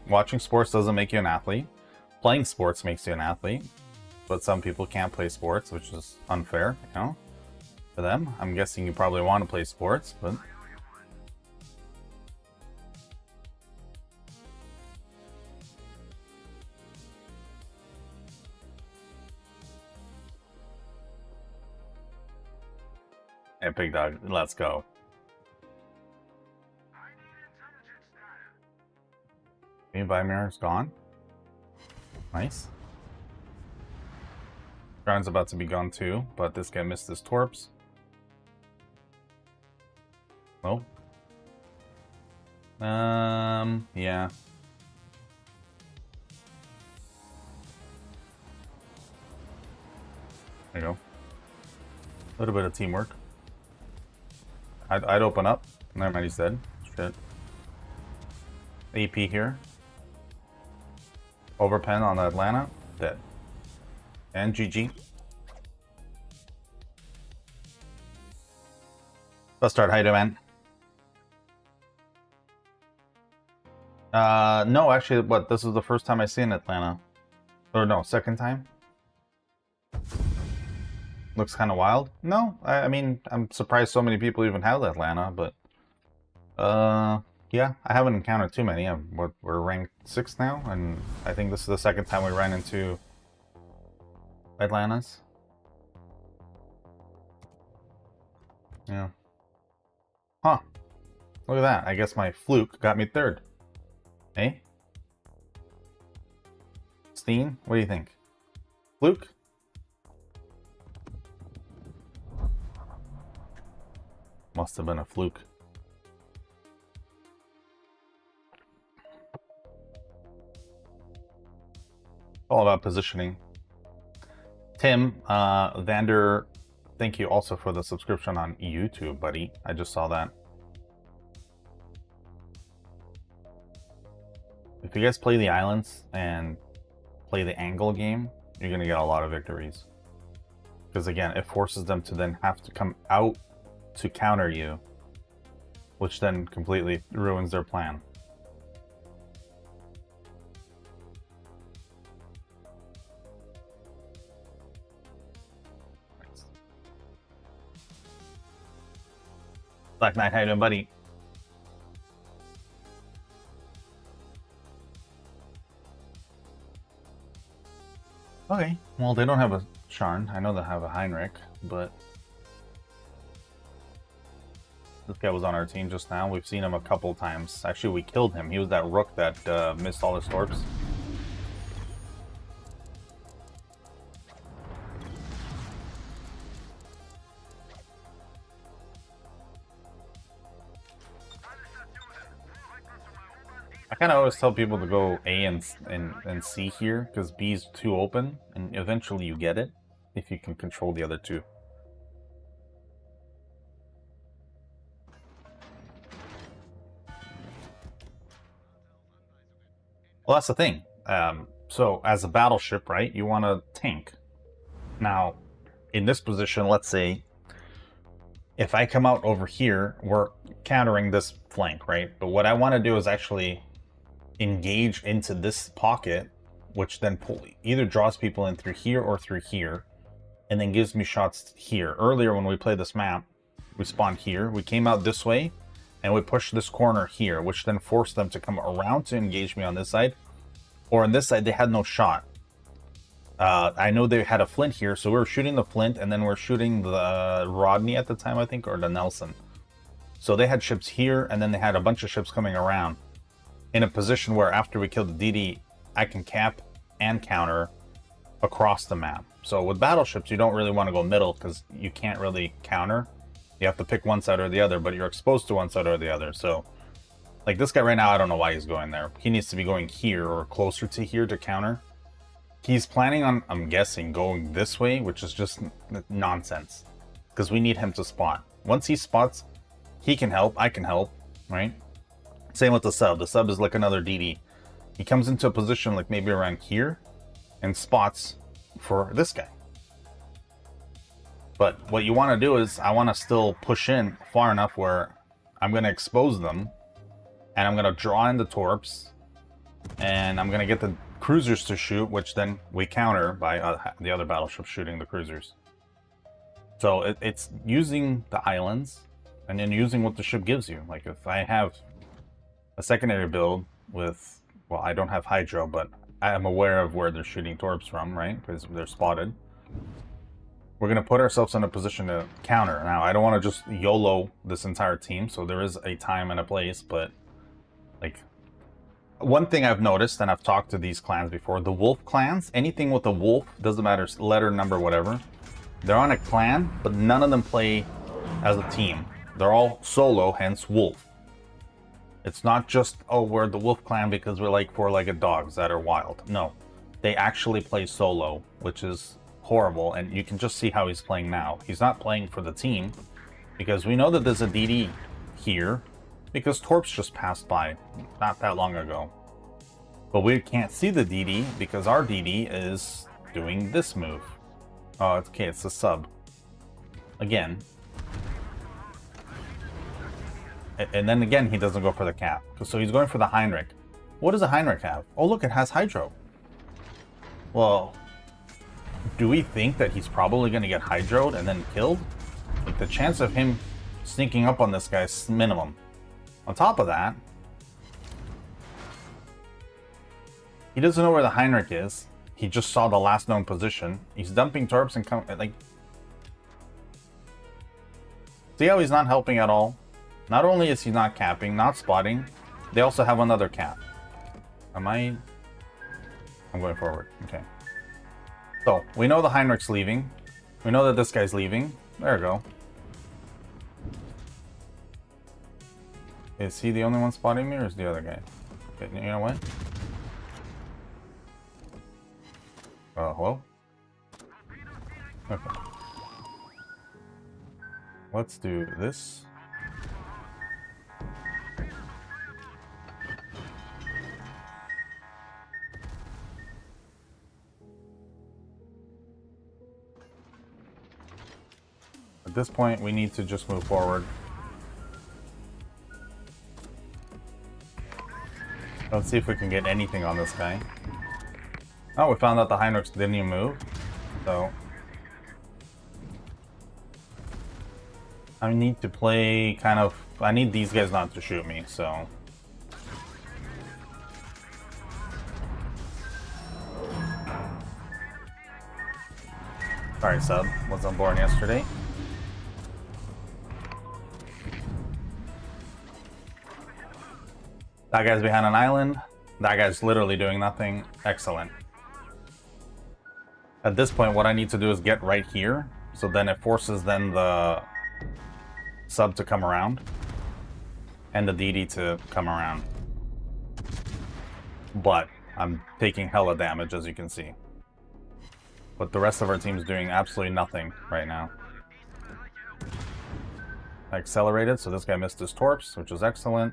[SPEAKER 1] Watching sports doesn't make you an athlete. Playing sports makes you an athlete. But some people can't play sports, which is unfair, you know, for them. I'm guessing you probably want to play sports, but... Hey, Big Dog, let's go. By mirror's gone. Nice. Ground's about to be gone too, but this guy missed his torps. Oh. Yeah. There you go. A little bit of teamwork. I'd open up. Never mind, he's dead. Shit. AP here. Overpen on Atlanta. Dead. And GG. Let's start. How you doing, man? No, actually, what? This is the first time I see in Atlanta. Or no, second time? Looks kind of wild. No, I mean, I'm surprised so many people even have Atlanta, but... yeah, I haven't encountered too many. We're ranked 6th now, and I think this is the second time we ran into Atlantas. Yeah. Huh. Look at that. I guess my fluke got me 3rd. Hey? Steen, what do you think? Fluke? Must have been a fluke. All about positioning. Tim, Vander, thank you also for the subscription on YouTube, buddy. I just saw that. If you guys play the islands and play the angle game, you're going to get a lot of victories. Because again, it forces them to then have to come out to counter you, which then completely ruins their plan. Black Knight, how you doing, buddy? Okay, well, they don't have a Sharn. I know they have a Heinrich, but this guy was on our team just now. We've seen him a couple times. Actually, we killed him. He was that rook that missed all his torps. I kind of always tell people to go A and C here, because B is too open, and eventually you get it, if you can control the other two. Well, that's the thing. So, as a battleship, right, you want to tank. Now, in this position, let's say, if I come out over here, we're countering this flank, right? But what I want to do is actually engage into this pocket, which then either draws people in through here or through here, and then gives me shots here. Earlier when we played this map, we spawned here, we came out this way, and we pushed this corner here, which then forced them to come around to engage me on this side. Or on this side, they had no shot. I know they had a flint here, so we were shooting the flint, and then we're shooting the Rodney at the time, I think, or the Nelson. So they had ships here, and then they had a bunch of ships coming around, in a position where after we kill the DD, I can cap and counter across the map. So with battleships, you don't really want to go middle because you can't really counter. You have to pick one side or the other, but you're exposed to one side or the other. So like this guy right now, I don't know why he's going there. He needs to be going here or closer to here to counter. He's planning on, I'm guessing, going this way, which is just nonsense because we need him to spot. Once he spots, he can help, I can help, right? Same with the sub. The sub is like another DD. He comes into a position like maybe around here and spots for this guy. But what you want to do is I want to still push in far enough where I'm going to expose them, and I'm going to draw in the torps, and I'm going to get the cruisers to shoot, which then we counter by the other battleships shooting the cruisers. So it's using the islands and then using what the ship gives you. Like if I have a secondary build with, well, I don't have hydro, but I am aware of where they're shooting torps from, right? Because they're spotted. We're going to put ourselves in a position to counter. Now, I don't want to just YOLO this entire team, so there is a time and a place, but like one thing I've noticed, and I've talked to these clans before, the wolf clans, anything with a wolf, doesn't matter, letter, number, whatever, they're on a clan, but none of them play as a team. They're all solo, hence wolf. It's not just, oh, we're the wolf clan because we're like four-legged dogs that are wild. No, they actually play solo, which is horrible, and you can just see how he's playing now. He's not playing for the team, because we know that there's a DD here, because Torps just passed by not that long ago. But we can't see the DD, because our DD is doing this move. Oh, okay, it's a sub. Again. And then again, he doesn't go for the cap. So he's going for the Heinrich. What does a Heinrich have? Oh, look, it has Hydro. Well, do we think that he's probably going to get Hydroed and then killed? Like, the chance of him sneaking up on this guy is minimum. On top of that, he doesn't know where the Heinrich is. He just saw the last known position. He's dumping torps and like... See how he's not helping at all? Not only is he not capping, not spotting, they also have another cap. I'm going forward. Okay. So, we know the Heinrich's leaving. We know that this guy's leaving. There we go. Is he the only one spotting me, or is the other guy? Okay, you know what? Hello? Okay. Let's do this. At this point, we need to just move forward. Let's see if we can get anything on this guy. Oh, we found out the Heinrichs didn't even move. So I need to play kind of... I need these guys not to shoot me, so... Sorry, sub. Was on board yesterday. That guy's behind an island. That guy's literally doing nothing. Excellent. At this point, what I need to do is get right here. So then it forces then the sub to come around. And the DD to come around. But I'm taking hella damage, as you can see. But the rest of our team's doing absolutely nothing right now. I accelerated, so this guy missed his torps, which was excellent.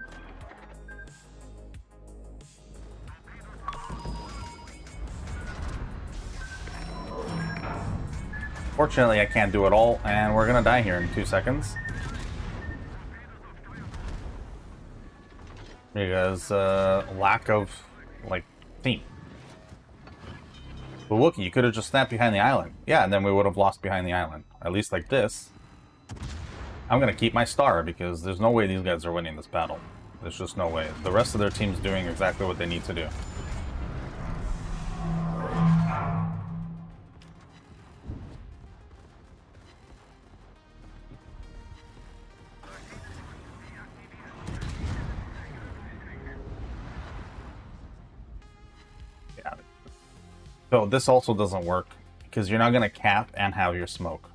[SPEAKER 1] Fortunately, I can't do it all, and we're gonna die here in 2 seconds. Because, lack of, like, team. But Wookie, you could have just snapped behind the island. Yeah, and then we would have lost behind the island. At least like this. I'm gonna keep my star, because there's no way these guys are winning this battle. There's just no way. The rest of their team's doing exactly what they need to do. So this also doesn't work, because you're not going to cap and have your smoke.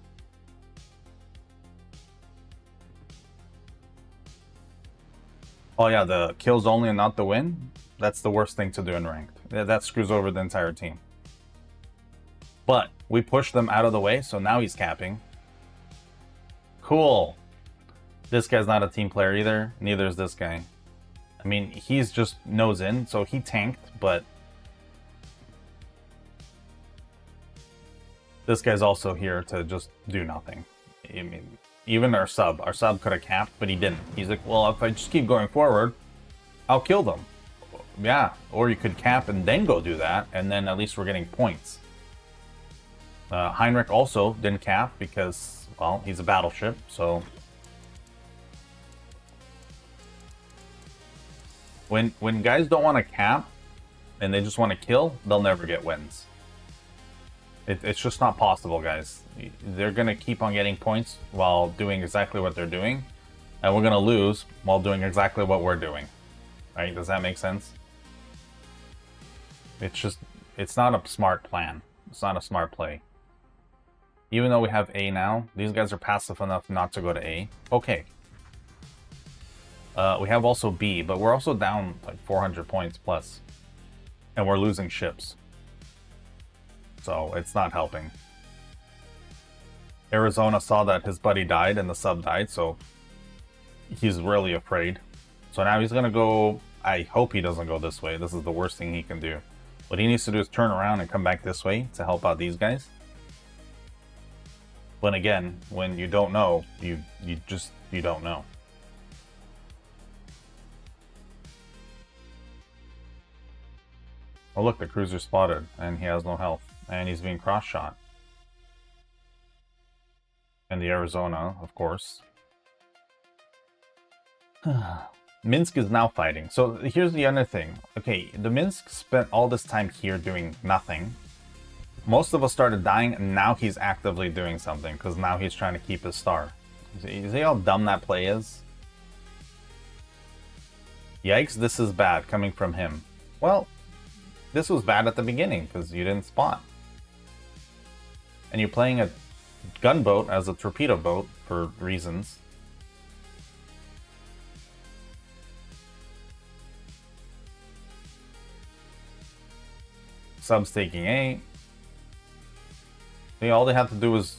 [SPEAKER 1] Oh yeah, the kills only and not the win? That's the worst thing to do in ranked. That screws over the entire team. But we pushed them out of the way, so now he's capping. Cool. This guy's not a team player either, neither is this guy. I mean, he's just nose in, so he tanked, but... This guy's also here to just do nothing. I mean, even our sub could have capped, but he didn't. He's like, well, if I just keep going forward, I'll kill them. Yeah, or you could cap and then go do that, and then at least we're getting points. Heinrich also didn't cap because, well, he's a battleship, so... When guys don't want to cap, and they just want to kill, they'll never get wins. It's just not possible, guys. They're going to keep on getting points while doing exactly what they're doing, and we're going to lose while doing exactly what we're doing. Right? Does that make sense? It's not a smart plan. It's not a smart play. Even though we have A now, these guys are passive enough not to go to A. Okay. We have also B, but we're also down like 400 points plus. And we're losing ships. So it's not helping. Arizona saw that his buddy died and the sub died, so he's really afraid. So now he's gonna go... I hope he doesn't go this way. This is the worst thing he can do. What he needs to do is turn around and come back this way to help out these guys. But again, when you don't know, you don't know. Oh look, the cruiser spotted, and he has no health. And he's being cross-shot. And the Arizona, of course. Minsk is now fighting. So here's the other thing. Okay, the Minsk spent all this time here doing nothing. Most of us started dying, and now he's actively doing something, because now he's trying to keep his star. You see how dumb that play is? Yikes, this is bad, coming from him. Well, this was bad at the beginning, because you didn't spot. And you're playing a gunboat as a torpedo boat, for reasons. Subs taking A. See, all they had to do was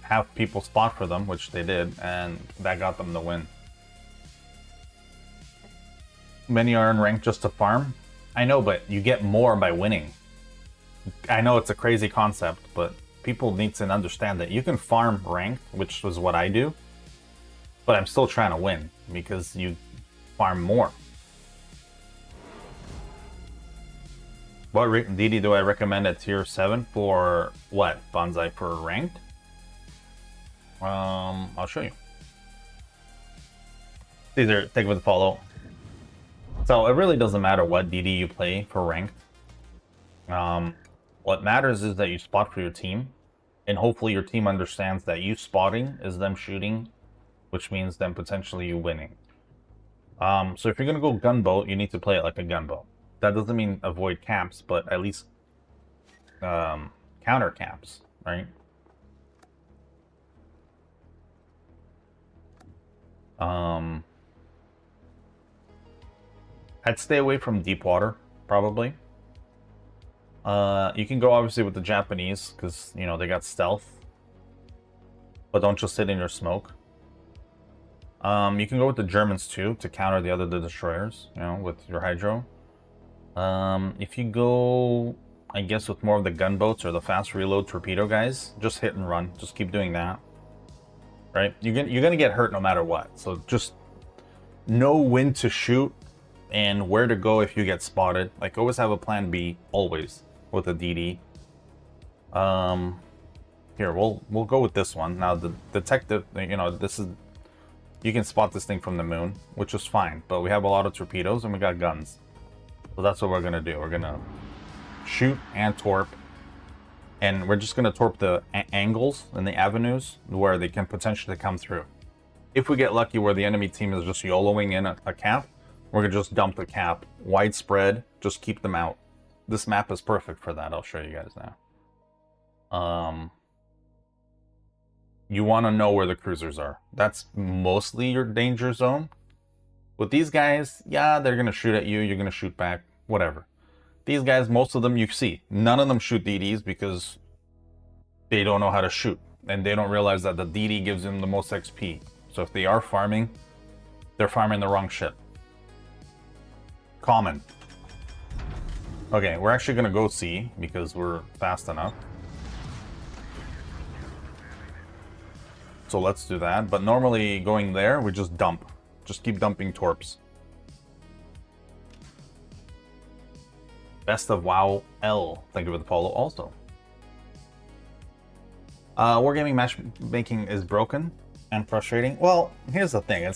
[SPEAKER 1] have people spot for them, which they did, and that got them the win. Many are in rank just to farm. I know, but you get more by winning. I know it's a crazy concept, but people need to understand that you can farm ranked, which was what I do, but I'm still trying to win because you farm more. What DD do I recommend at tier 7 for what? Bonsai for ranked? I'll show you. These are take with follow. So it really doesn't matter what DD you play for ranked. What matters is that you spot for your team, and hopefully your team understands that you spotting is them shooting, which means them potentially you winning. So if you're gonna go gunboat, you need to play it like a gunboat. That doesn't mean avoid caps, but at least counter caps, right? I'd stay away from deep water, probably. You can go obviously with the Japanese, because, you know, they got stealth. But don't just sit in your smoke. You can go with the Germans too, to counter the other destroyers, you know, with your hydro. If you go, I guess, with more of the gunboats or the fast reload torpedo guys, just hit and run. Just keep doing that. Right? You're gonna get hurt no matter what. So just know when to shoot and where to go if you get spotted. Like, always have a plan B, always, with a DD. Here, we'll go with this one. Now, the detective, you know, this is... You can spot this thing from the moon, which is fine. But we have a lot of torpedoes and we got guns. So that's what we're going to do. We're going to shoot and torp. And we're just going to torp the angles and the avenues where they can potentially come through. If we get lucky where the enemy team is just YOLOing in a cap, we're going to just dump the cap. Widespread, just keep them out. This map is perfect for that. I'll show you guys now. You want to know where the cruisers are. That's mostly your danger zone. With these guys, yeah, they're going to shoot at you. You're going to shoot back. Whatever. These guys, most of them you see. None of them shoot DDs because they don't know how to shoot. And they don't realize that the DD gives them the most XP. So if they are farming, they're farming the wrong ship. Common. Okay, we're actually going to go C because we're fast enough. so let's do that. But normally going there, we just dump. Just keep dumping torps. Best of WoW L. Thank you for the follow also. Wargaming matchmaking is broken and frustrating. Well, here's the thing.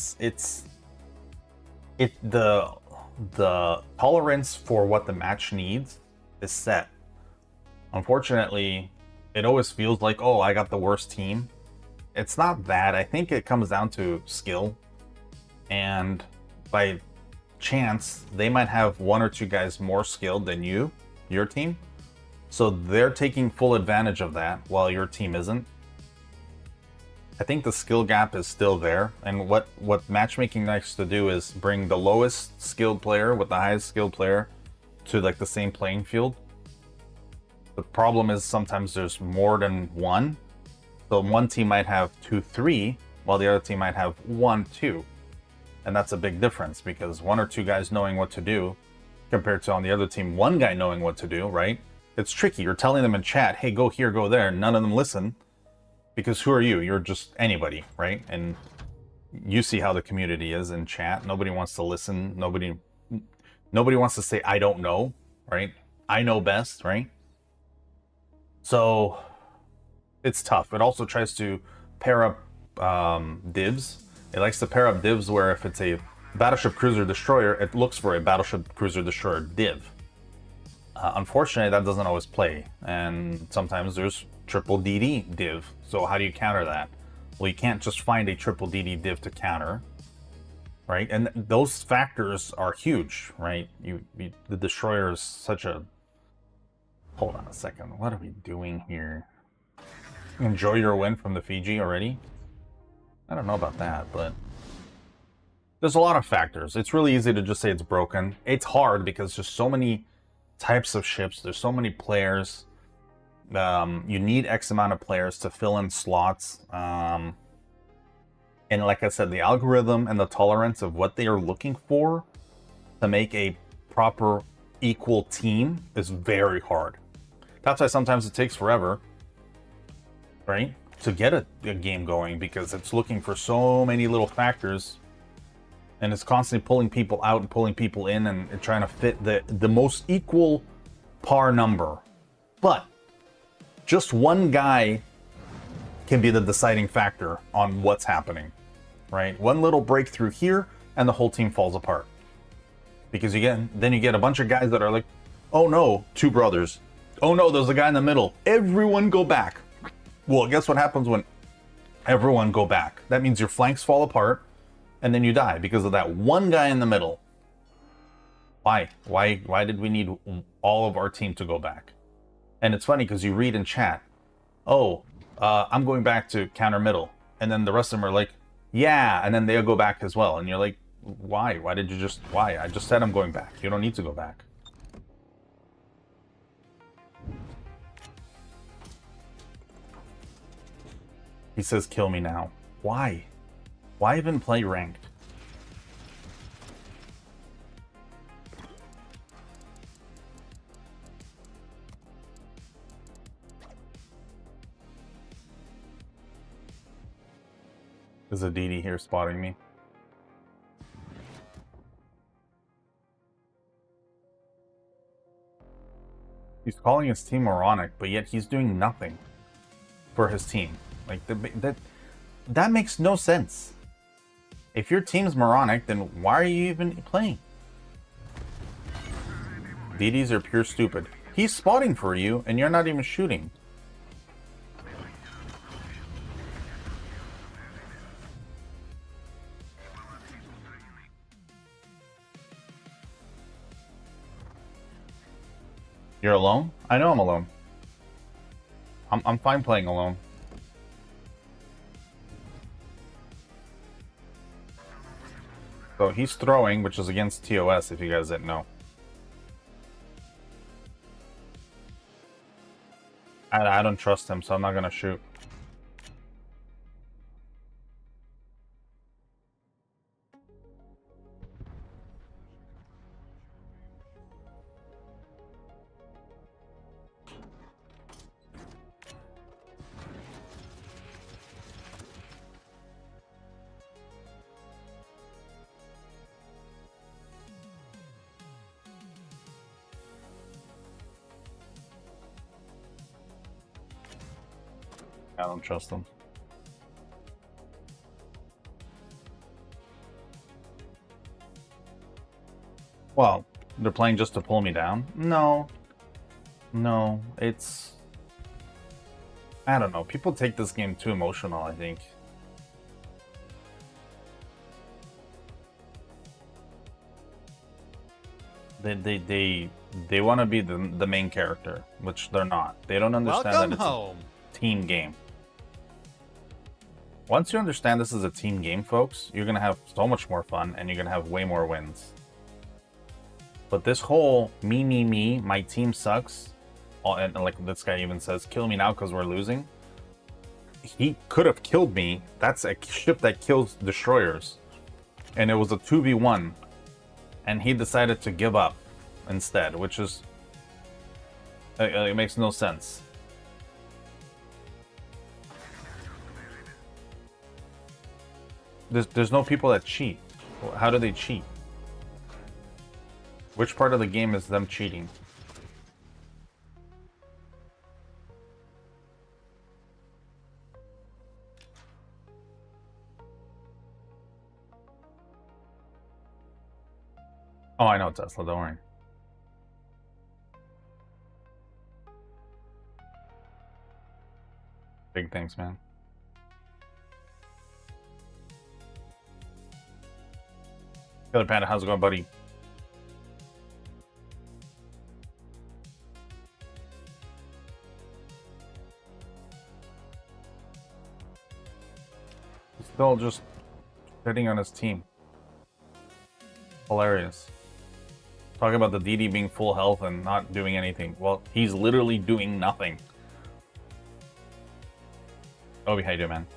[SPEAKER 1] The tolerance for what the match needs is set. Unfortunately, it always feels like, oh, I got the worst team. It's not that. I think it comes down to skill. And by chance, they might have one or two guys more skilled than your team. So they're taking full advantage of that while your team isn't. I think the skill gap is still there. And what matchmaking likes to do is bring the lowest skilled player with the highest skilled player to like the same playing field. The problem is sometimes there's more than one. So one team might have 2, 3, while the other team might have 1, 2. And that's a big difference because 1 or 2 guys knowing what to do compared to on the other team, 1 guy knowing what to do, right? It's tricky. You're telling them in chat, hey, go here, go there. None of them listen because who are you? You're just anybody, right? And you see how the community is in chat. Nobody wants to listen. Nobody wants to say, I don't know, right? I know best, right? So it's tough. It also tries to pair up divs. It likes to pair up divs where if it's a battleship cruiser destroyer, it looks for a battleship cruiser destroyer div. Unfortunately, that doesn't always play, and sometimes there's triple DD div. So how do you counter that? Well, you can't just find a triple DD div to counter, right? And those factors are huge, right? The destroyer is such a... Hold on a second. What are we doing here? Enjoy your win from the Fiji already? I don't know about that, but there's a lot of factors. It's really easy to just say it's broken. It's hard because there's so many types of ships. There's so many players. You need X amount of players to fill in slots. And like I said, the algorithm and the tolerance of what they are looking for to make a proper equal team is very hard. That's why sometimes it takes forever, right, to get a game going, because it's looking for so many little factors, and it's constantly pulling people out and pulling people in and trying to fit the most equal par number. But just one guy can be the deciding factor on what's happening, right? One little breakthrough here and the whole team falls apart. Because then you get a bunch of guys that are like, oh no, 2 brothers. Oh no, there's a guy in the middle. Everyone go back. Well, guess what happens when everyone go back? That means your flanks fall apart and then you die because of that one guy in the middle. Why? Why did we need all of our team to go back? And it's funny because you read in chat, oh, I'm going back to counter middle. And then the rest of them are like, yeah, and then they'll go back as well. And you're like, why? Why? I just said I'm going back. You don't need to go back. He says, kill me now. Why? Why even play ranked? There's a DD here spotting me. He's calling his team moronic, but yet he's doing nothing for his team. Like, that makes no sense. If your team's moronic, then why are you even playing? DDs are pure stupid. He's spotting for you, and you're not even shooting. You're alone? I know I'm alone. I'm fine playing alone. So he's throwing, which is against TOS, if you guys didn't know. I don't trust him, so I'm not gonna shoot. don't trust them. Well, they're playing just to pull me down? No. No, it's... I don't know. People take this game too emotional, I think. They want to be the main character, which they're not. They don't understand
[SPEAKER 5] Welcome
[SPEAKER 1] that it's
[SPEAKER 5] home.
[SPEAKER 1] a team game. Once you understand this is a team game, folks, you're gonna have so much more fun and you're gonna have way more wins. But this whole me, my team sucks, and like this guy even says, kill me now because we're losing. He could have killed me. That's a ship that kills destroyers. And it was a 2v1. And he decided to give up instead, which is... it makes no sense. There's no people that cheat. How do they cheat? Which part of the game is them cheating? Oh, I know Tesla, don't worry. Big thanks, man. Killer Panda, how's it going, buddy? He's still just hitting on his team. Hilarious. Talking about the DD being full health and not doing anything. Well, he's literally doing nothing. Obi, how you doing, man?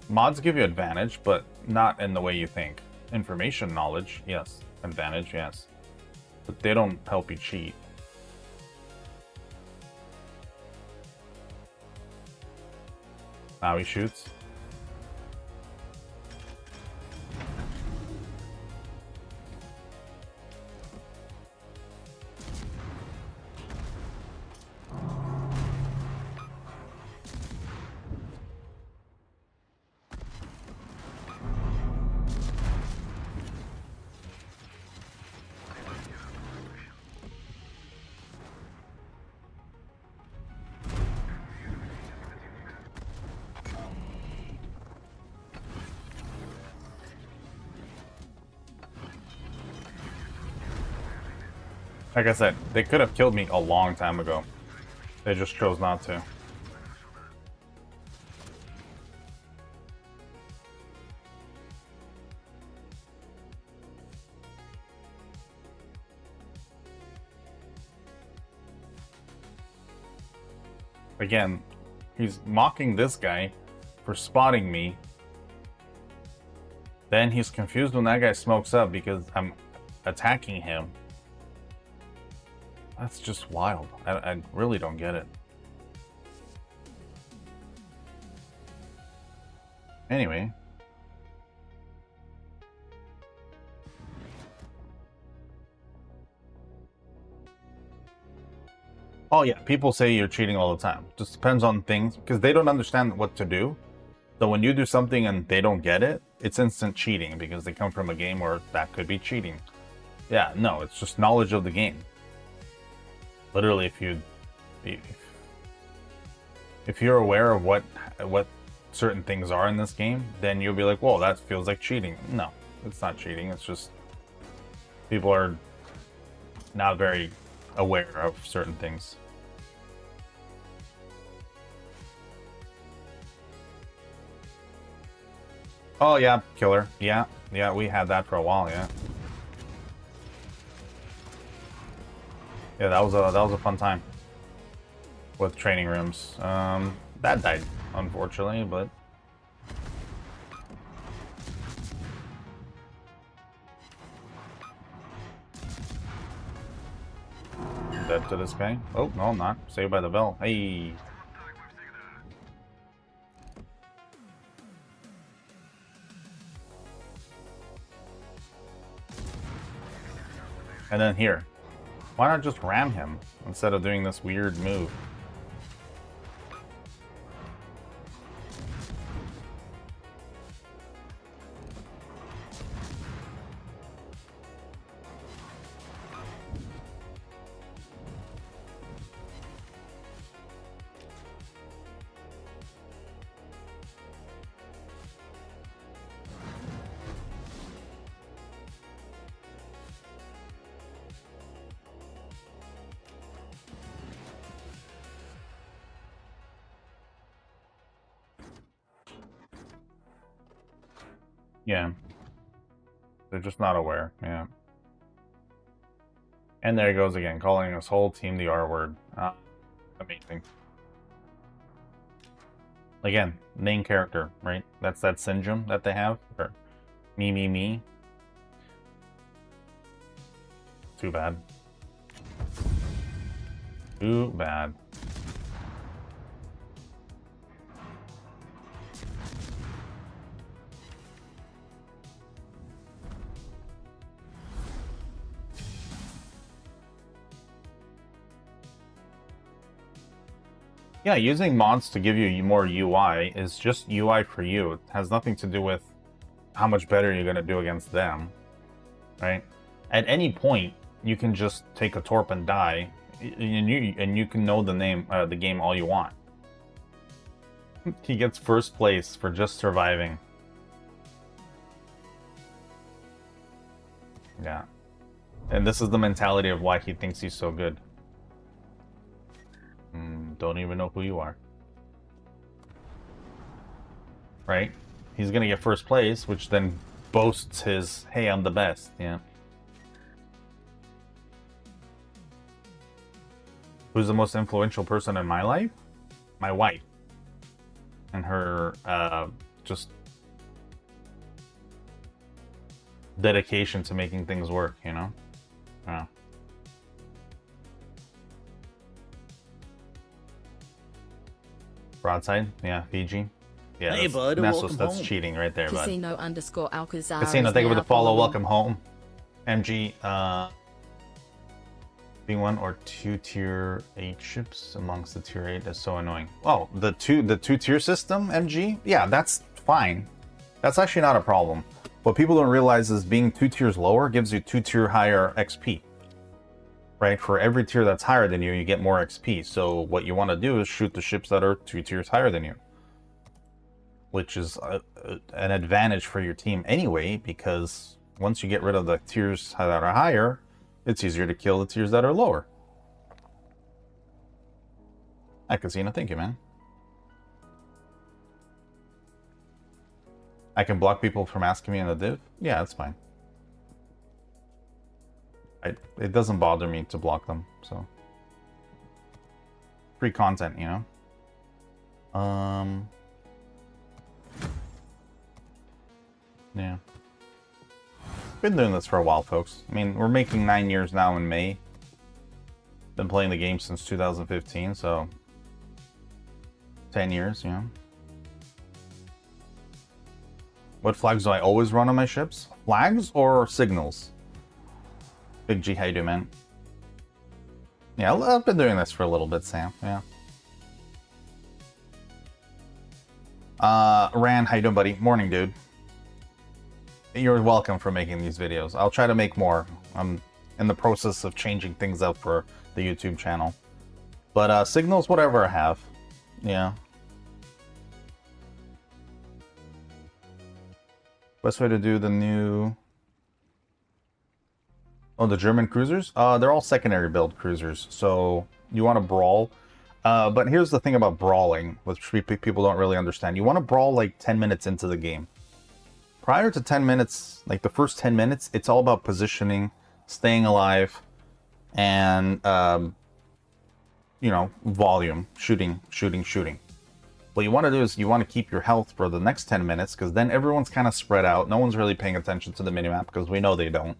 [SPEAKER 1] Mods give you advantage, but not in the way you think. Information knowledge, yes. Advantage, yes. But they don't help you cheat. Now he shoots. Like I said, they could have killed me a long time ago. They just chose not to. Again, he's mocking this guy for spotting me. Then he's confused when that guy smokes up because I'm attacking him. That's just wild. I really don't get it. Anyway. Oh yeah, people say you're cheating all the time. Just depends on things, because they don't understand what to do. So when you do something and they don't get it, it's instant cheating because they come from a game where that could be cheating. Yeah, no, it's just knowledge of the game. Literally, if you're aware of what certain things are in this game, then you'll be like, whoa, that feels like cheating. No, it's not cheating. It's just people are not very aware of certain things. Oh yeah, killer. Yeah, we had that for a while. Yeah. Yeah, that was a fun time with training rooms. That died, unfortunately, but dead to this guy. Oh no, I'm not. Saved by the bell. Hey. And then here. Why not just ram him instead of doing this weird move? Yeah. They're just not aware, yeah. And there he goes again, calling his whole team the R word. Amazing. Again, main character, right? That's that syndrome that they have. Or me, me, me. Too bad. Too bad. Yeah, using mods to give you more UI is just UI for you. It has nothing to do with how much better you're going to do against them, right? At any point, you can just take a torp and die, and you can know the game all you want. He gets first place for just surviving. Yeah. And this is the mentality of why he thinks he's so good. Don't even know who you are. Right? He's gonna get first place, which then boasts his, hey, I'm the best, yeah. Who's the most influential person in my life? My wife. And her, just dedication to making things work, you know? Yeah. Broadside? Yeah, Fiji. Yeah,
[SPEAKER 5] hey, bud,
[SPEAKER 1] Nessus, that's
[SPEAKER 5] home.
[SPEAKER 1] cheating right there, bud.
[SPEAKER 6] Casino_Alcazar.
[SPEAKER 1] Casino, thank you for the follow. Welcome home. MG, being 1 or 2 tier 8 ships amongst the tier 8 is so annoying. Oh, the two tier system, MG? Yeah, that's fine. That's actually not a problem. What people don't realize is being 2 tiers lower gives you 2 tier higher XP. Right? For every tier that's higher than you, you get more XP. So what you want to do is shoot the ships that are 2 tiers higher than you. Which is an advantage for your team anyway, because once you get rid of the tiers that are higher, it's easier to kill the tiers that are lower. Hi, Casino. Thank you, man. I can block people from asking me in the div? Yeah, that's fine. It doesn't bother me to block them, so. Free content, you know? Yeah. Been doing this for a while, folks. I mean, we're making 9 years now in May. Been playing the game since 2015, so 10 years, you know. What flags do I always run on my ships? Flags or signals? Big G, how you doing, man? Yeah, I've been doing this for a little bit, Sam. Yeah. Ran, how you doing, buddy? Morning, dude. You're welcome for making these videos. I'll try to make more. I'm in the process of changing things up for the YouTube channel. But signals, whatever I have. Yeah. Best way to do the new... Oh, the German cruisers? They're all secondary build cruisers, so you want to brawl. But here's the thing about brawling, which people don't really understand. You want to brawl like 10 minutes into the game. Prior to 10 minutes, like the first 10 minutes, it's all about positioning, staying alive, and, you know, volume, shooting. What you want to do is you want to keep your health for the next 10 minutes, because then everyone's kind of spread out. No one's really paying attention to the minimap, because we know they don't.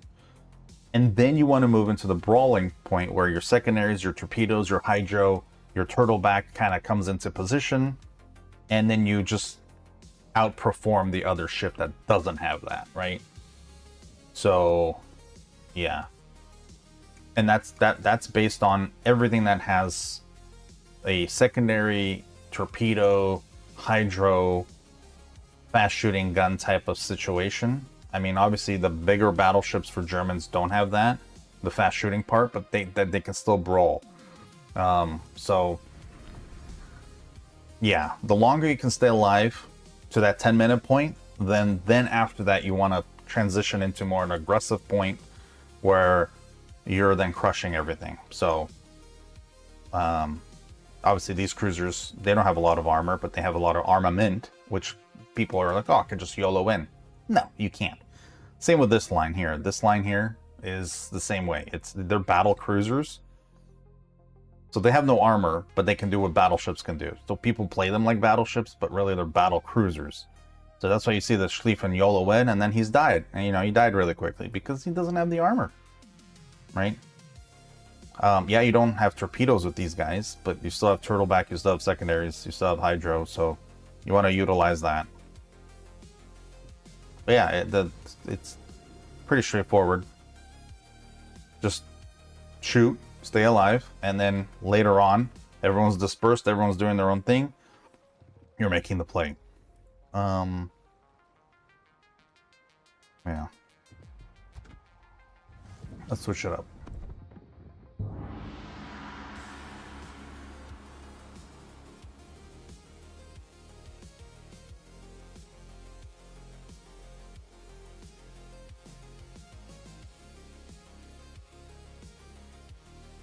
[SPEAKER 1] And then you want to move into the brawling point where your secondaries, your torpedoes, your hydro, your turtleback kind of comes into position. And then you just outperform the other ship that doesn't have that, right? So, yeah. And that's based on everything that has a secondary torpedo, hydro, fast shooting gun type of situation. I mean, obviously the bigger battleships for Germans don't have that, the fast shooting part, but they can still brawl. So yeah, the longer you can stay alive to that 10-minute point, then after that you want to transition into more an aggressive point where you're then crushing everything. So obviously these cruisers, they don't have a lot of armor, but they have a lot of armament, which people are like, oh, I can just YOLO in. No, you can't. Same with this line here. This line here is the same way. They're battle cruisers. So they have no armor, but they can do what battleships can do. So people play them like battleships, but really they're battle cruisers. So that's why you see the Schlieffen YOLO win, and then he's died. And he died really quickly because he doesn't have the armor. Right? Yeah, you don't have torpedoes with these guys, but you still have turtleback, you still have secondaries, you still have hydro, so you want to utilize that. But yeah, it's pretty straightforward. Just shoot, stay alive, and then later on, everyone's dispersed, everyone's doing their own thing. You're making the play. Yeah. Let's switch it up.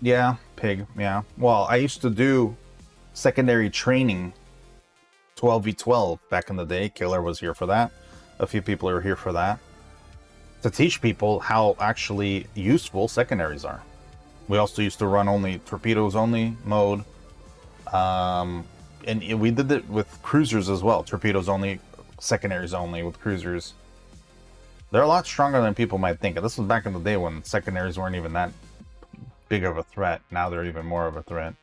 [SPEAKER 1] Yeah, pig, yeah. Well, I used to do secondary training 12v12 back in the day. Killer was here for that. A few people are here for that. To teach people how actually useful secondaries are. We also used to run only torpedoes only mode. And we did it with cruisers as well. Torpedoes only, secondaries only with cruisers. They're a lot stronger than people might think. This was back in the day when secondaries weren't even that big of a threat. Now they're even more of a threat.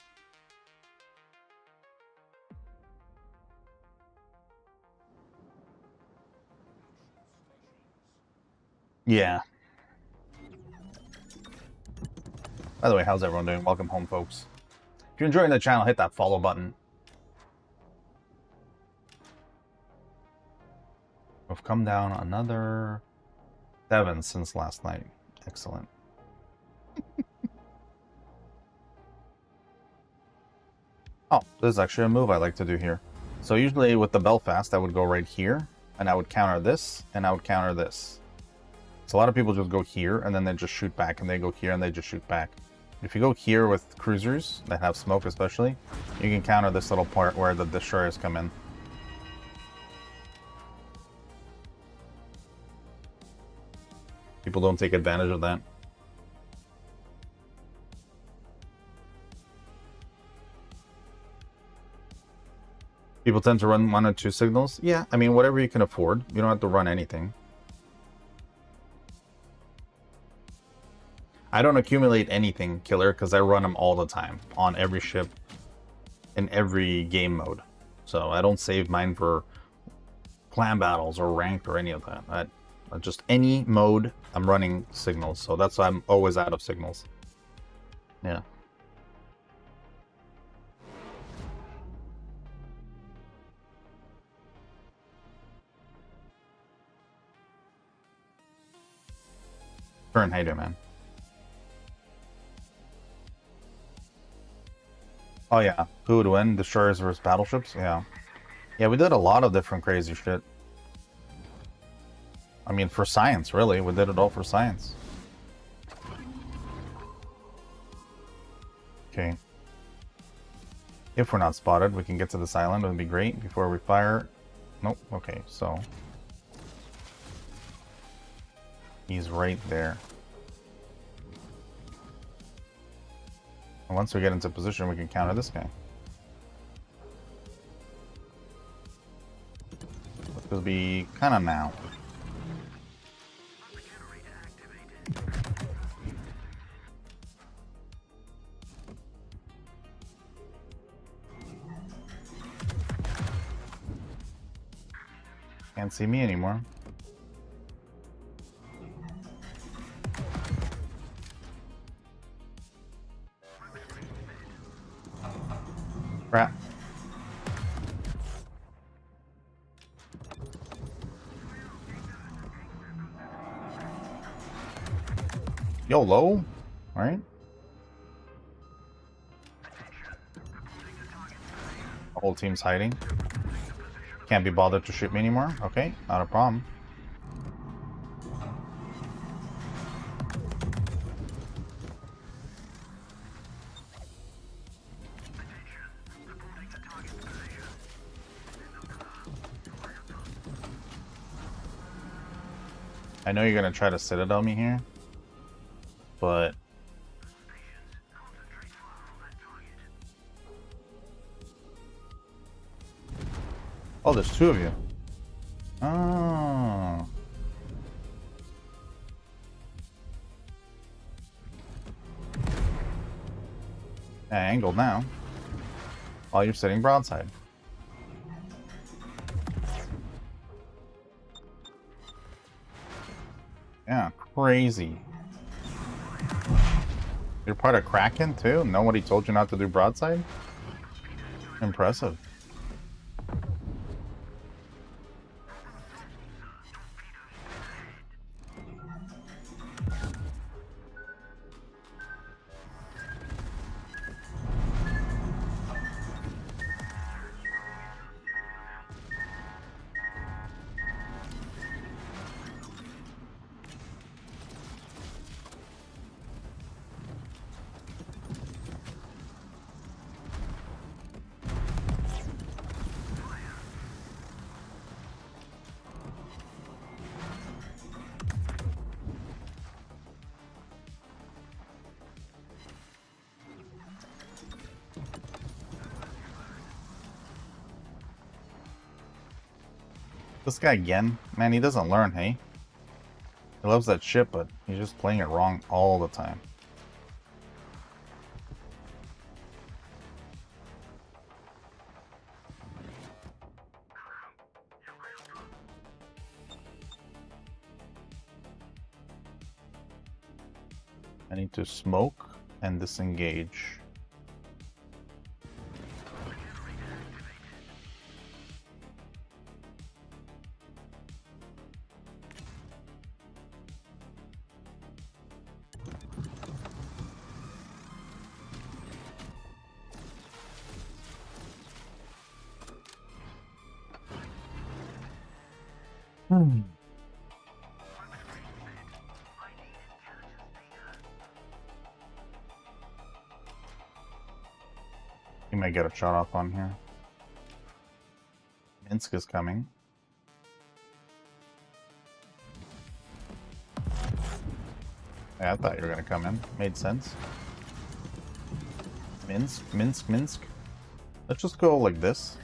[SPEAKER 1] Yeah. By the way, how's everyone doing? Welcome home, folks. If you're enjoying the channel, hit that follow button. We've come down another 7 since last night. Excellent. Oh, this is actually a move I like to do here. So usually with the Belfast, I would go right here, and I would counter this, and I would counter this. So a lot of people just go here, and then they just shoot back, and they go here, and they just shoot back. If you go here with cruisers that have smoke especially, you can counter this little part where the destroyers come in. People don't take advantage of that. People tend to run 1 or 2 signals. Yeah, I mean, whatever you can afford. You don't have to run anything. I don't accumulate anything, Killer, because I run them all the time on every ship in every game mode. So I don't save mine for clan battles or ranked or any of that. Just any mode, I'm running signals. So that's why I'm always out of signals. Yeah. Current hater, man. Oh yeah, who would win? Destroyers versus battleships? Yeah. Yeah, we did a lot of different crazy shit. I mean, for science, really. We did it all for science. Okay. If we're not spotted, we can get to this island. It would be great before we fire. Nope. Okay, so he's right there. And once we get into position, we can counter this guy. Which will be kind of now. Can't see me anymore. Crap. YOLO. Alright. The whole team's hiding. Can't be bothered to shoot me anymore. Okay, not a problem. I know you're gonna try to citadel me here, but oh, there's two of you. Oh. Yeah, angled now. While you're sitting broadside. Yeah, crazy. You're part of Kraken too? Nobody told you not to do broadside? Impressive. This guy again? Man, he doesn't learn, hey? He loves that ship, but he's just playing it wrong all the time. I need to smoke and disengage. You might get a shot off on here. Minsk is coming. Yeah, I thought you were gonna come in. Made sense. Minsk, Minsk, Minsk. Let's just go like this.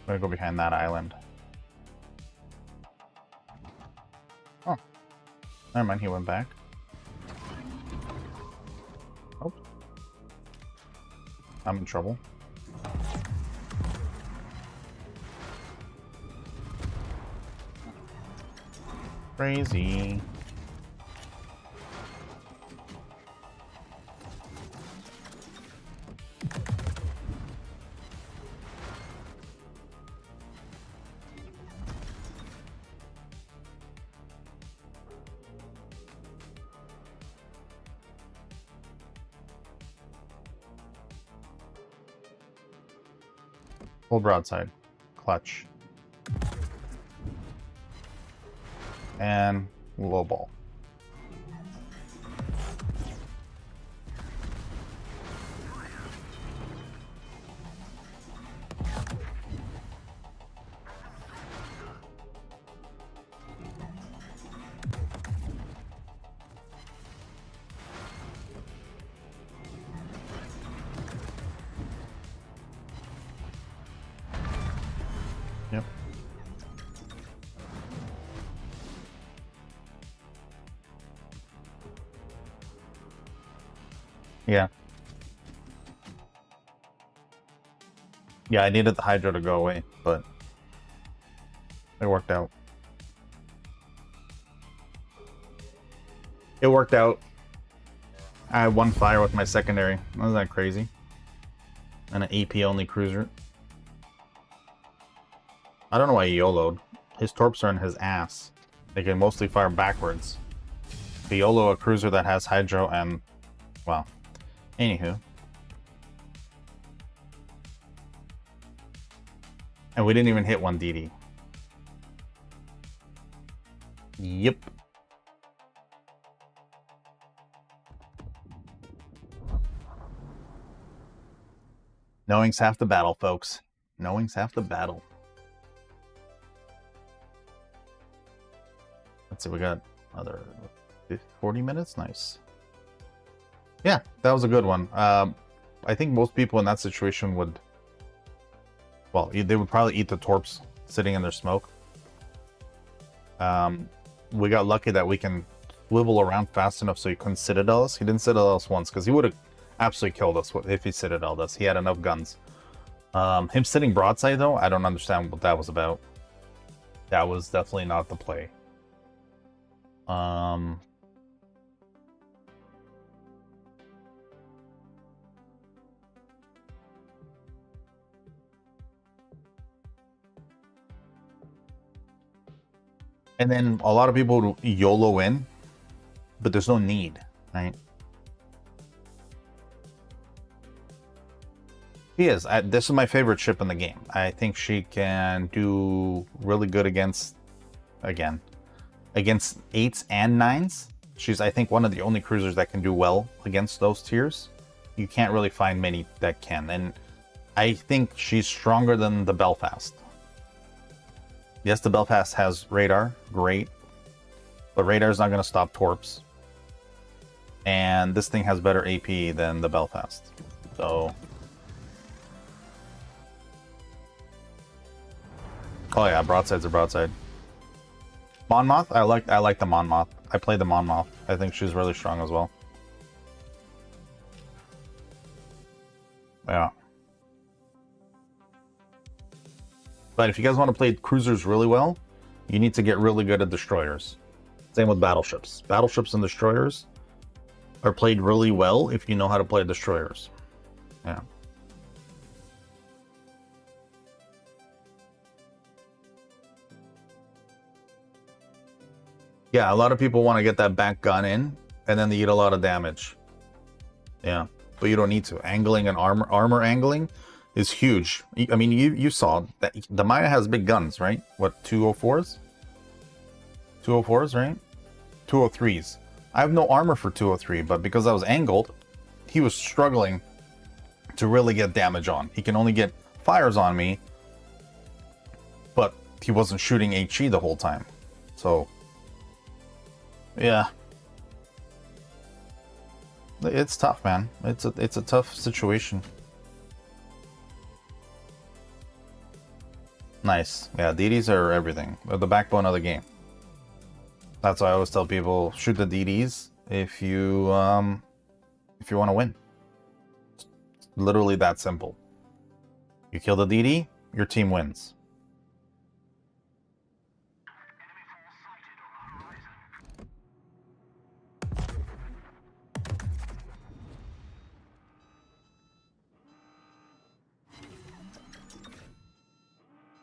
[SPEAKER 1] I'm gonna go behind that island. Oh. Never mind, he went back. Oh. I'm in trouble. Crazy. Full broadside. Clutch. And low ball. Yep. Yeah. Yeah, I needed the Hydro to go away, but it worked out. It worked out. I had one fire with my secondary. Wasn't that crazy? And an AP only cruiser. I don't know why he YOLO'd. His torps are in his ass. They can mostly fire backwards. The YOLO a cruiser that has Hydro and... well. Anywho. And we didn't even hit one DD. Yep. Knowing's half the battle, folks. Knowing's half the battle. Let's see, we got another 40 minutes. Nice. Yeah, that was a good one. I think most people in that situation would, well, they would probably eat the torps sitting in their smoke. We got lucky that we can swivel around fast enough so he couldn't citadel us. He didn't citadel us once because he would have absolutely killed us if he citadeled us. He had enough guns. Him sitting broadside though, I don't understand what that was about. That was definitely not the play. And then a lot of people YOLO in, but there's no need, right? She is. This is my favorite ship in the game. I think she can do really good against, again, against 8s and 9s. She's, I think, one of the only cruisers that can do well against those tiers. You can't really find many that can. And I think she's stronger than the Belfast. Yes, the Belfast has radar, great, but radar is not going to stop torps. And this thing has better AP than the Belfast. So, oh yeah, broadside's a broadside. Monmouth, I like the Monmouth. I played the Monmouth. I think she's really strong as well. Yeah. But if you guys want to play cruisers really well, you need to get really good at destroyers. Same with battleships. Battleships and destroyers are played really well if you know how to play destroyers. Yeah. Yeah, a lot of people want to get that back gun in, and then they eat a lot of damage. Yeah, but you don't need to. Angling and armor angling is huge. I mean, you saw that the Maya has big guns, right? What, 204s? 204s, right? 203s. I have no armor for 203, but because I was angled, he was struggling to really get damage on. He can only get fires on me, but he wasn't shooting HE the whole time. So, yeah. It's tough, man. It's a tough situation. Nice. Yeah, DDs are everything. They're the backbone of the game. That's why I always tell people, shoot the DDs if you want to win. It's literally that simple. You kill the DD, your team wins.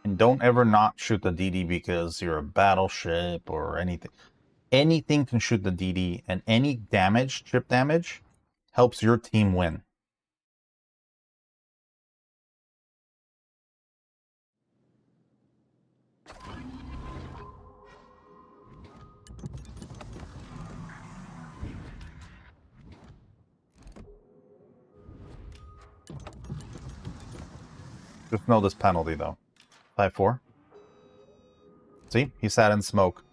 [SPEAKER 1] And don't ever not shoot the DD because you're a battleship or anything. Anything can shoot the DD, and any damage, ship damage, helps your team win. Just know this penalty though. 5-4. See? He sat in smoke.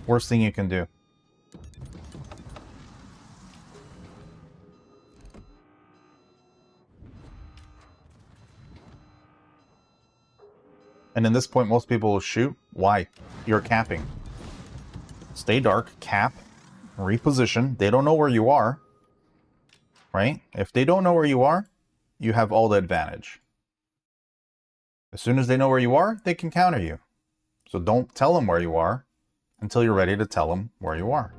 [SPEAKER 1] Worst thing you can do. And in this point, most people will shoot. Why? You're capping. Stay dark, cap, reposition. They don't know where you are. Right? If they don't know where you are, you have all the advantage. As soon as they know where you are, they can counter you. So don't tell them where you are until you're ready to tell them where you are.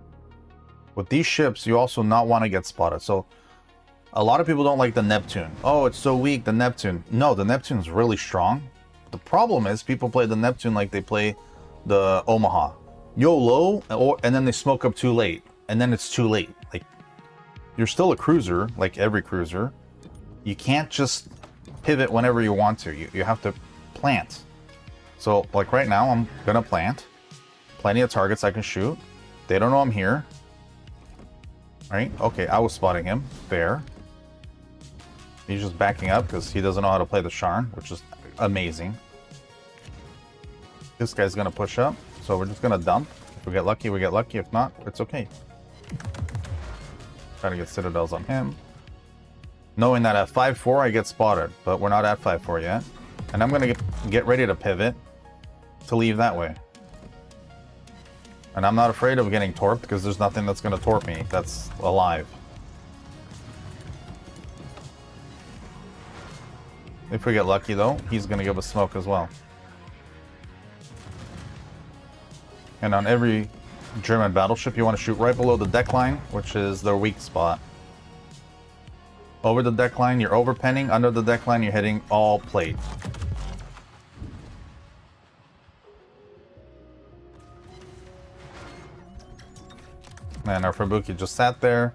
[SPEAKER 1] With these ships, you also not want to get spotted. So a lot of people don't like the Neptune. Oh, it's so weak, the Neptune. No, the Neptune is really strong. The problem is people play the Neptune like they play the Omaha. YOLO, and then they smoke up too late. And then it's too late. Like, you're still a cruiser, like every cruiser. You can't just pivot whenever you want to. You have to plant. So, like right now, I'm gonna plant. Plenty of targets I can shoot. They don't know I'm here. Right? Okay, I was spotting him. Fair. He's just backing up because he doesn't know how to play the Sharn, which is amazing. This guy's gonna push up, so we're just gonna dump. If we get lucky, we get lucky. If not, it's okay. Try to get citadels on him. Knowing that at 5-4 I get spotted, but we're not at 5-4 yet. And I'm gonna get ready to pivot to leave that way. And I'm not afraid of getting torped because there's nothing that's gonna torp me that's alive. If we get lucky though, he's gonna give us smoke as well. And on every German battleship, you want to shoot right below the deck line, which is their weak spot. Over the deck line, you're overpenning. Under the deck line, you're hitting all plate. And our Fubuki just sat there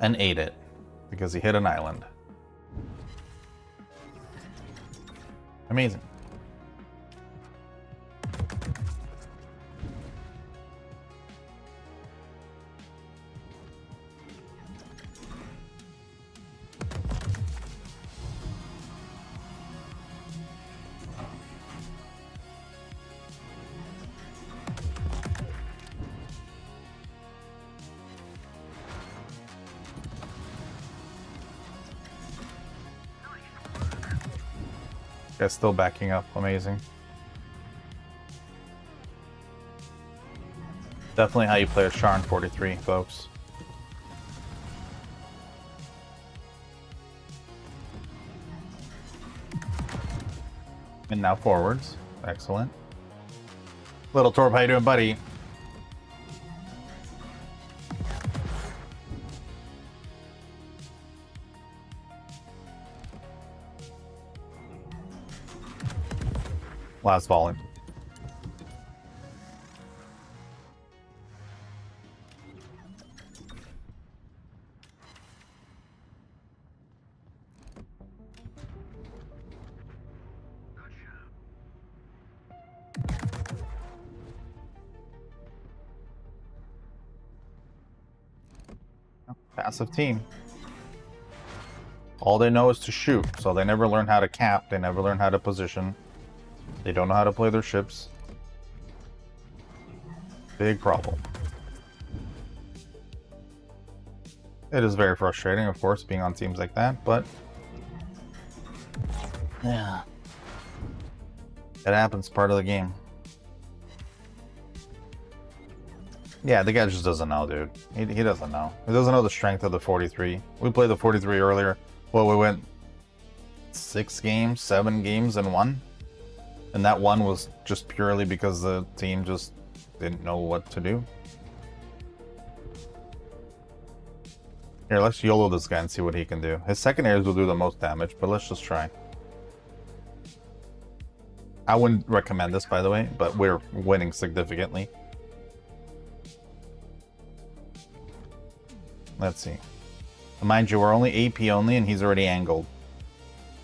[SPEAKER 1] and ate it because he hit an island. Amazing. Guy's still backing up. Amazing. Definitely how you play a Char in 43, folks. And now forwards. Excellent. Little Torp, how you doing, buddy? Last volley. Passive team. All they know is to shoot, so they never learn how to cap, they never learn how to position. They don't know how to play their ships. Big problem. It is very frustrating, of course, being on teams like that, but yeah, it happens, part of the game. Yeah, the guy just doesn't know, dude. He doesn't know. He doesn't know the strength of the 43. We played the 43 earlier. Well, we went 6 games, 7 games in one. And that one was just purely because the team just didn't know what to do. Here, let's YOLO this guy and see what he can do. His secondaries will do the most damage, but let's just try. I wouldn't recommend this, by the way, but we're winning significantly. Let's see. Mind you, we're only AP only, and he's already angled.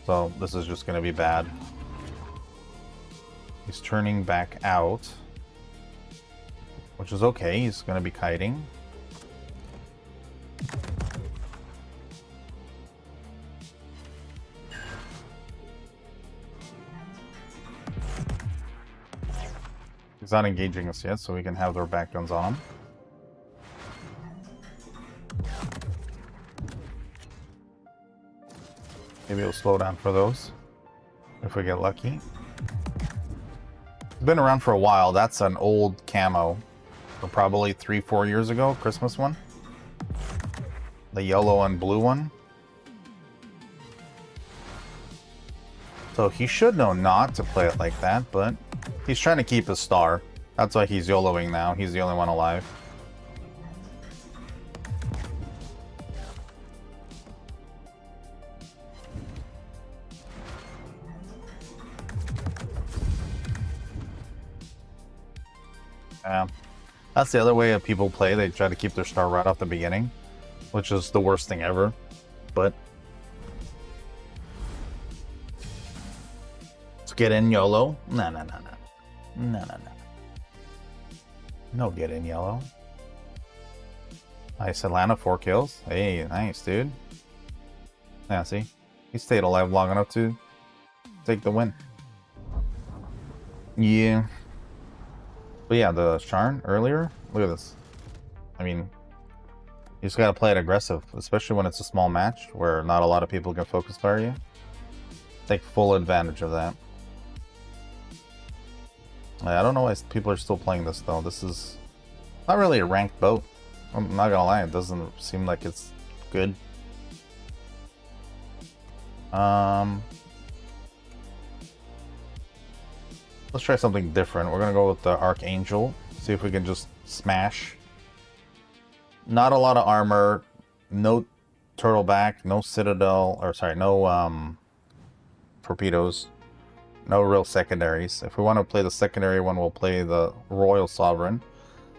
[SPEAKER 1] So this is just going to be bad. He's turning back out, which is okay. He's going to be kiting. He's not engaging us yet, so we can have their back guns on him. Maybe he'll slow down for those if we get lucky. Been around for a while. That's an old camo, so probably 3-4 years ago, Christmas one. The yellow and blue one. So he should know not to play it like that, but he's trying to keep his star. That's why he's YOLOing now. He's the only one alive. Yeah, that's the other way that people play. They try to keep their star right off the beginning, which is the worst thing ever. But let's get in YOLO. No. No get in YOLO. Nice, Atlanta, 4 kills. Hey, nice, dude. Yeah, see? He stayed alive long enough to take the win. Yeah. But yeah, the Sharn earlier, look at this. I mean, you just gotta play it aggressive, especially when it's a small match where not a lot of people can focus fire you. Take full advantage of that. I don't know why people are still playing this though. This is not really a ranked boat. I'm not gonna lie, it doesn't seem like it's good. Let's try something different. We're gonna go with the Archangel. See if we can just smash. Not a lot of armor, no turtleback, no citadel, or sorry, no torpedoes, no real secondaries. If we want to play the secondary one, we'll play the Royal Sovereign,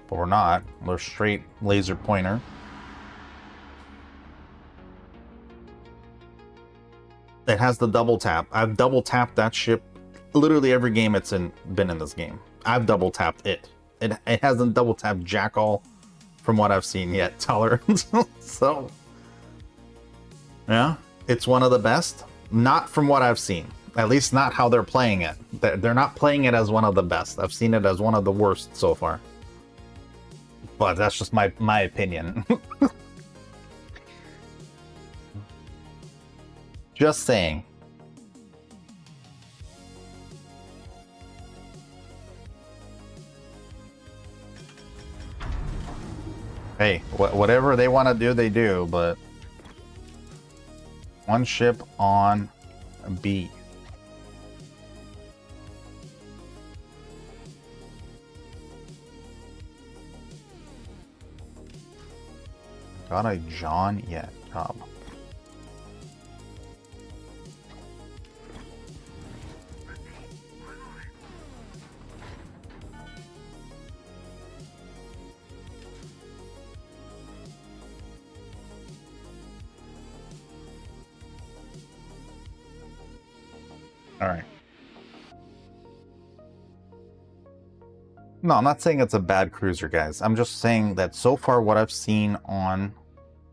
[SPEAKER 1] but we're not. We're straight laser pointer. It has the double tap. I've double tapped that ship literally every game it's been in this game. I've double tapped it. It hasn't double tapped Jackal from what I've seen yet, Tolerance. So yeah, it's one of the best. Not from what I've seen. At least not how they're playing it. They're not playing it as one of the best. I've seen it as one of the worst so far. But that's just my opinion. Just saying. Hey, whatever they want to do, they do, but one ship on B. Got a John yet, job. All right. No, I'm not saying it's a bad cruiser, guys. I'm just saying that so far what I've seen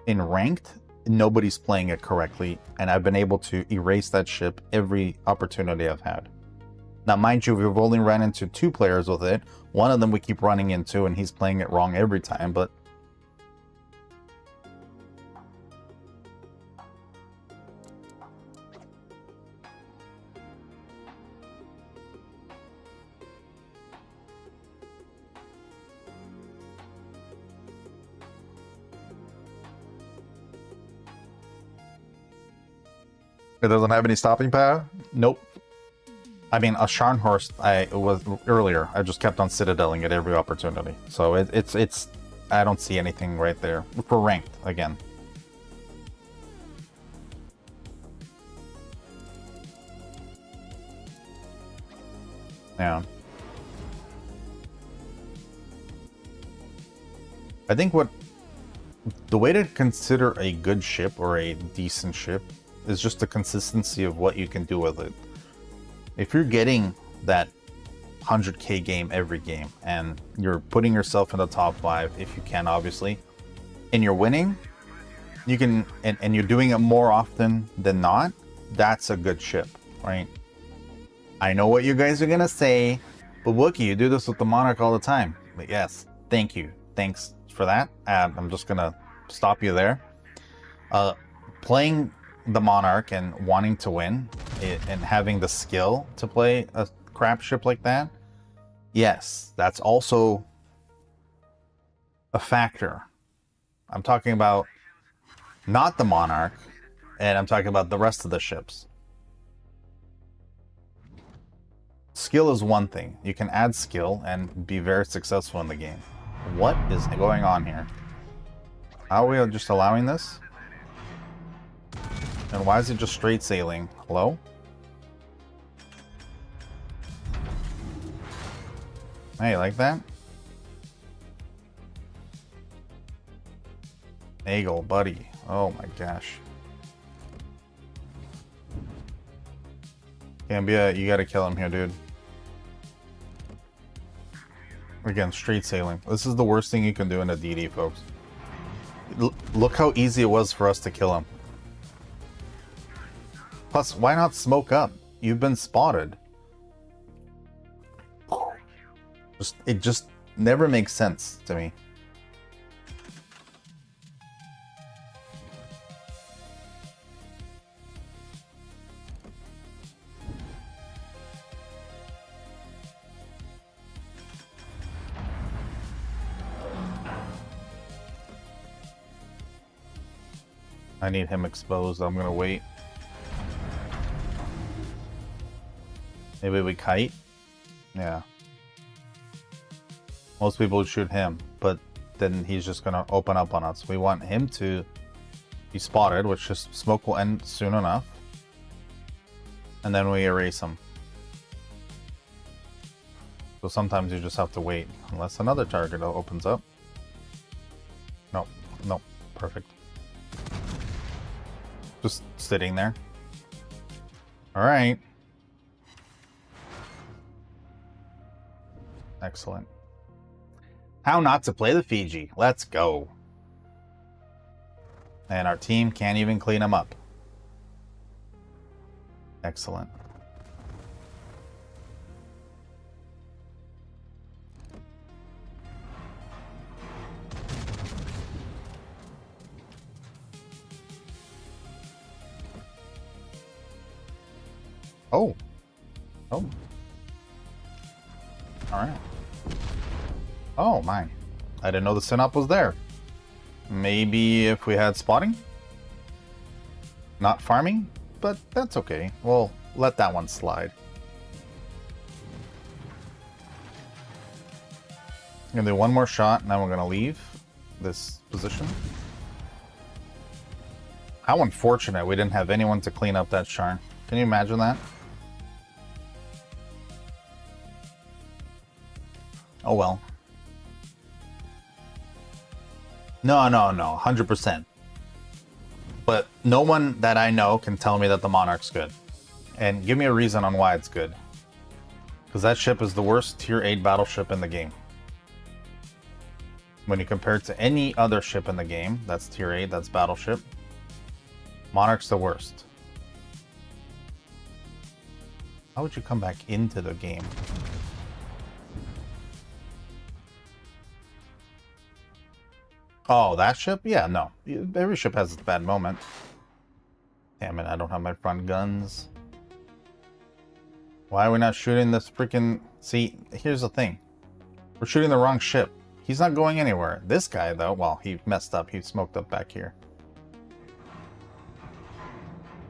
[SPEAKER 1] in ranked, nobody's playing it correctly, and I've been able to erase that ship every opportunity I've had. Now, mind you, we've only run into 2 players with it. One of them we keep running into, and he's playing it wrong every time, but it doesn't have any stopping power? Nope. I mean, a Scharnhorst, it was earlier. I just kept on citadeling it every opportunity. So it's I don't see anything right there for ranked again. Yeah. I think the way to consider a good ship or a decent ship is just the consistency of what you can do with it. If you're getting that 100k game every game and you're putting yourself in the top 5, if you can obviously, and you're winning, you can, and you're doing it more often than not, that's a good ship, right? I know what you guys are gonna say, but Wookie, you do this with the Monarch all the time. But yes, thank you, thanks for that. I'm just gonna stop you there. Playing the Monarch and wanting to win and having the skill to play a crap ship like that, yes, that's also a factor. I'm talking about not the Monarch, and I'm talking about the rest of the ships. Skill is one thing. You can add skill and be very successful in the game. What is going on here? How are we just allowing this? And why is it just straight sailing? Hello? Hey, like that? Nagel, buddy. Oh my gosh. Gambia, you gotta kill him here, dude. Again, straight sailing. This is the worst thing you can do in a DD, folks. Look how easy it was for us to kill him. Plus, why not smoke up? You've been spotted. It just never makes sense to me. I need him exposed. I'm gonna wait. Maybe we kite? Yeah. Most people would shoot him, but then he's just gonna open up on us. We want him to be spotted, which just smoke will end soon enough. And then we erase him. So sometimes you just have to wait, unless another target opens up. No, no, perfect. Just sitting there. Alright. Excellent. How not to play the Fiji. Let's go. And our team can't even clean them up. Excellent. Oh. Oh. Alright. Oh, my. I didn't know the Synop was there. Maybe if we had spotting? Not farming? But that's okay. We'll let that one slide. I'm gonna do one more shot, and then we're gonna leave this position. How unfortunate we didn't have anyone to clean up that Sharn. Can you imagine that? Oh well. No, 100%. But no one that I know can tell me that the Monarch's good. And give me a reason on why it's good. Because that ship is the worst tier 8 battleship in the game. When you compare it to any other ship in the game, that's tier 8, that's battleship. Monarch's the worst. How would you come back into the game? Oh, that ship? Yeah, no. Every ship has its bad moment. Damn it, I don't have my front guns. Why are we not shooting this freaking... See, here's the thing. We're shooting the wrong ship. He's not going anywhere. This guy, though, well, he messed up. He smoked up back here.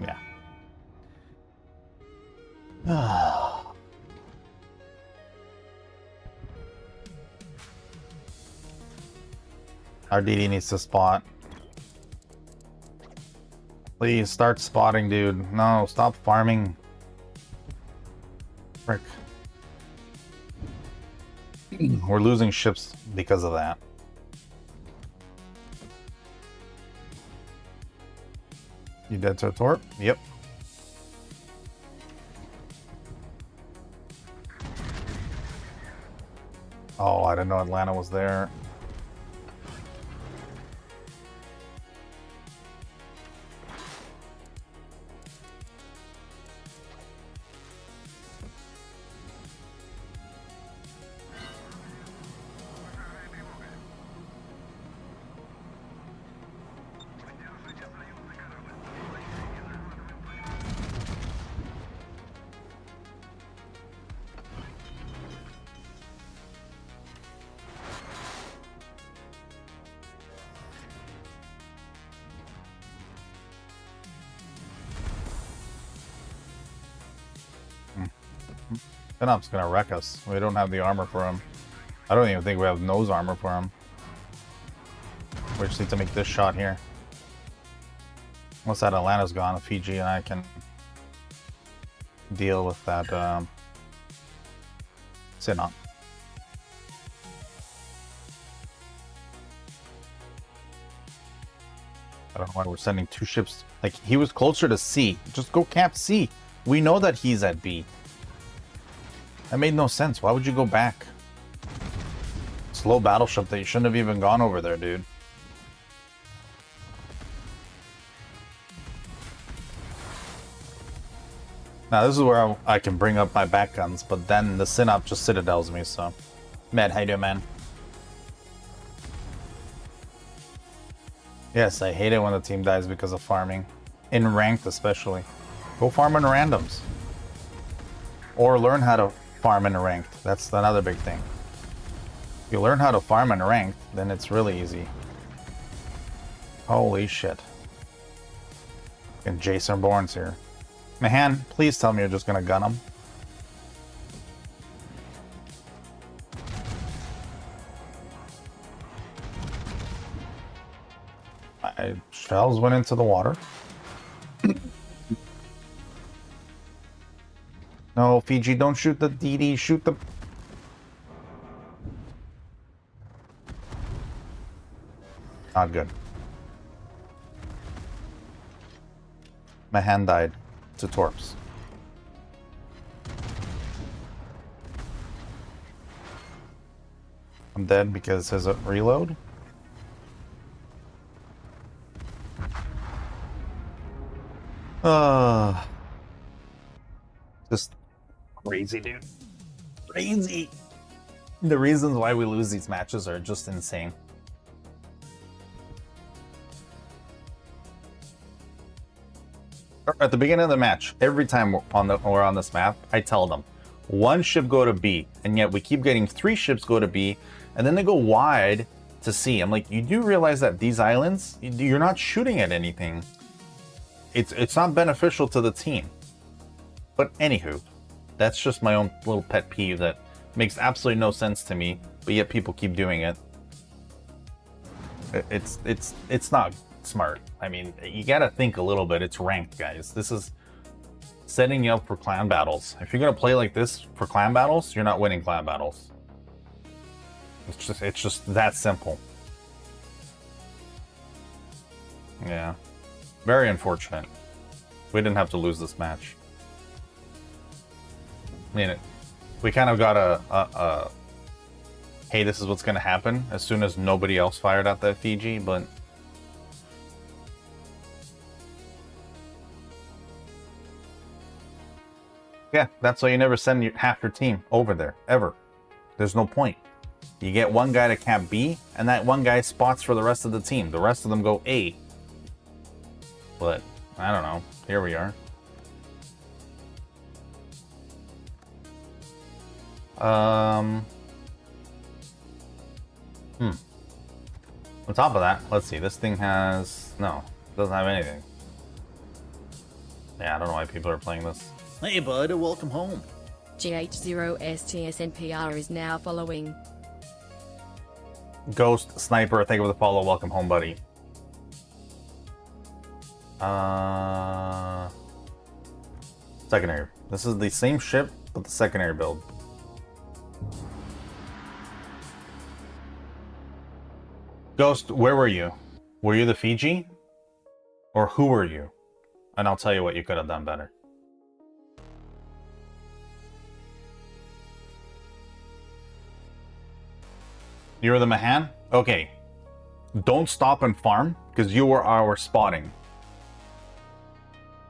[SPEAKER 1] Yeah. Our DD needs to spot. Please start spotting, dude. No, stop farming. Frick. We're losing ships because of that. You dead to a torp? Yep. Oh, I didn't know Atlanta was there. Synop's gonna wreck us. We don't have the armor for him. I don't even think we have nose armor for him. We just need to make this shot here. Once that Atlanta's gone, Fiji and I can deal with that Synop. I don't know why we're sending two ships. Like, he was closer to C. Just go camp C. We know that he's at B. That made no sense. Why would you go back? Slow battleship that you shouldn't have even gone over there, dude. Now this is where I can bring up my back guns, but then the Synop just citadels me, so Matt, how you doing, man? Yes, I hate it when the team dies because of farming. In ranked especially. Go farm in randoms. Or learn how to farm in ranked. That's another big thing. If you learn how to farm in ranked, then it's really easy. Holy shit. And Jason Bourne's here. Mahan, please tell me you're just gonna gun him. My shells went into the water. No, Fiji, don't shoot the DD, shoot the... Not good. My hand died to torps. I'm dead because his reload. Just crazy, dude. Crazy. The reasons why we lose these matches are just insane. At the beginning of the match, every time we're on this map, I tell them, one ship go to B, and yet we keep getting 3 ships go to B, and then they go wide to C. I'm like, you do realize that these islands, you're not shooting at anything. It's not beneficial to the team. But anywho, that's just my own little pet peeve that makes absolutely no sense to me, but yet people keep doing it. It's not smart. I mean, you gotta think a little bit. It's ranked, guys. This is setting you up for clan battles. If you're gonna play like this for clan battles, you're not winning clan battles. It's just that simple. Yeah. Very unfortunate. We didn't have to lose this match. I mean, we kind of got a hey, this is what's going to happen as soon as nobody else fired at that Fiji, but yeah, that's why you never send half your team over there, ever. There's no point. You get one guy to camp B, and that one guy spots for the rest of the team. The rest of them go A. But, I don't know. Here we are. On top of that, let's see. This thing has... No, it doesn't have anything. Yeah, I don't know why people are playing this.
[SPEAKER 5] Hey bud, welcome home.
[SPEAKER 6] GH0STSNPR is now following.
[SPEAKER 1] Ghost Sniper, thank you for the follow. Welcome home, buddy. Secondary. This is the same ship, but the secondary build. Ghost, where were you? Were you the Fiji? Or who were you? And I'll tell you what you could have done better. You were the Mahan? Okay. Don't stop and farm, because you were our spotting.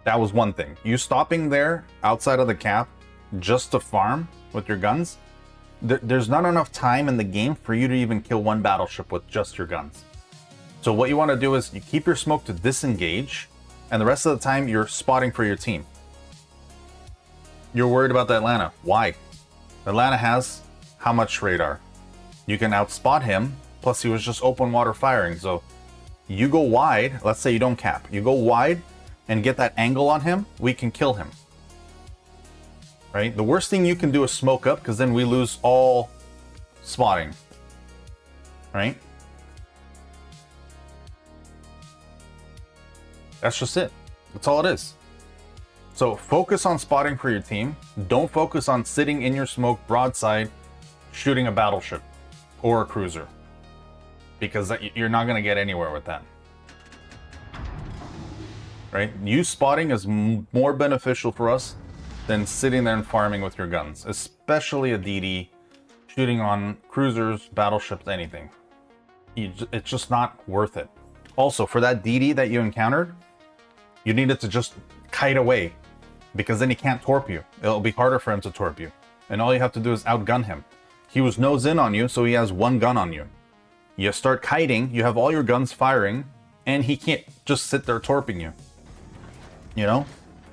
[SPEAKER 1] That was one thing. You stopping there, outside of the cap, just to farm with your guns, there's not enough time in the game for you to even kill one battleship with just your guns. So what you want to do is you keep your smoke to disengage, and the rest of the time you're spotting for your team. You're worried about the Atlanta. Why? Atlanta has how much radar? You can outspot him, plus he was just open water firing. So you go wide, let's say you don't cap. You go wide and get that angle on him, we can kill him. Right? The worst thing you can do is smoke up, because then we lose all spotting. Right? That's just it. That's all it is. So focus on spotting for your team. Don't focus on sitting in your smoke broadside shooting a battleship or a cruiser, because you're not going to get anywhere with that. Right? You spotting is more beneficial for us than sitting there and farming with your guns, especially a DD shooting on cruisers, battleships, anything. It's just not worth it. Also, for that DD that you encountered, you needed to just kite away, because then he can't torp you. It'll be harder for him to torp you. And all you have to do is outgun him. He was nose in on you, so he has one gun on you. You start kiting, you have all your guns firing, and he can't just sit there torping you. You know?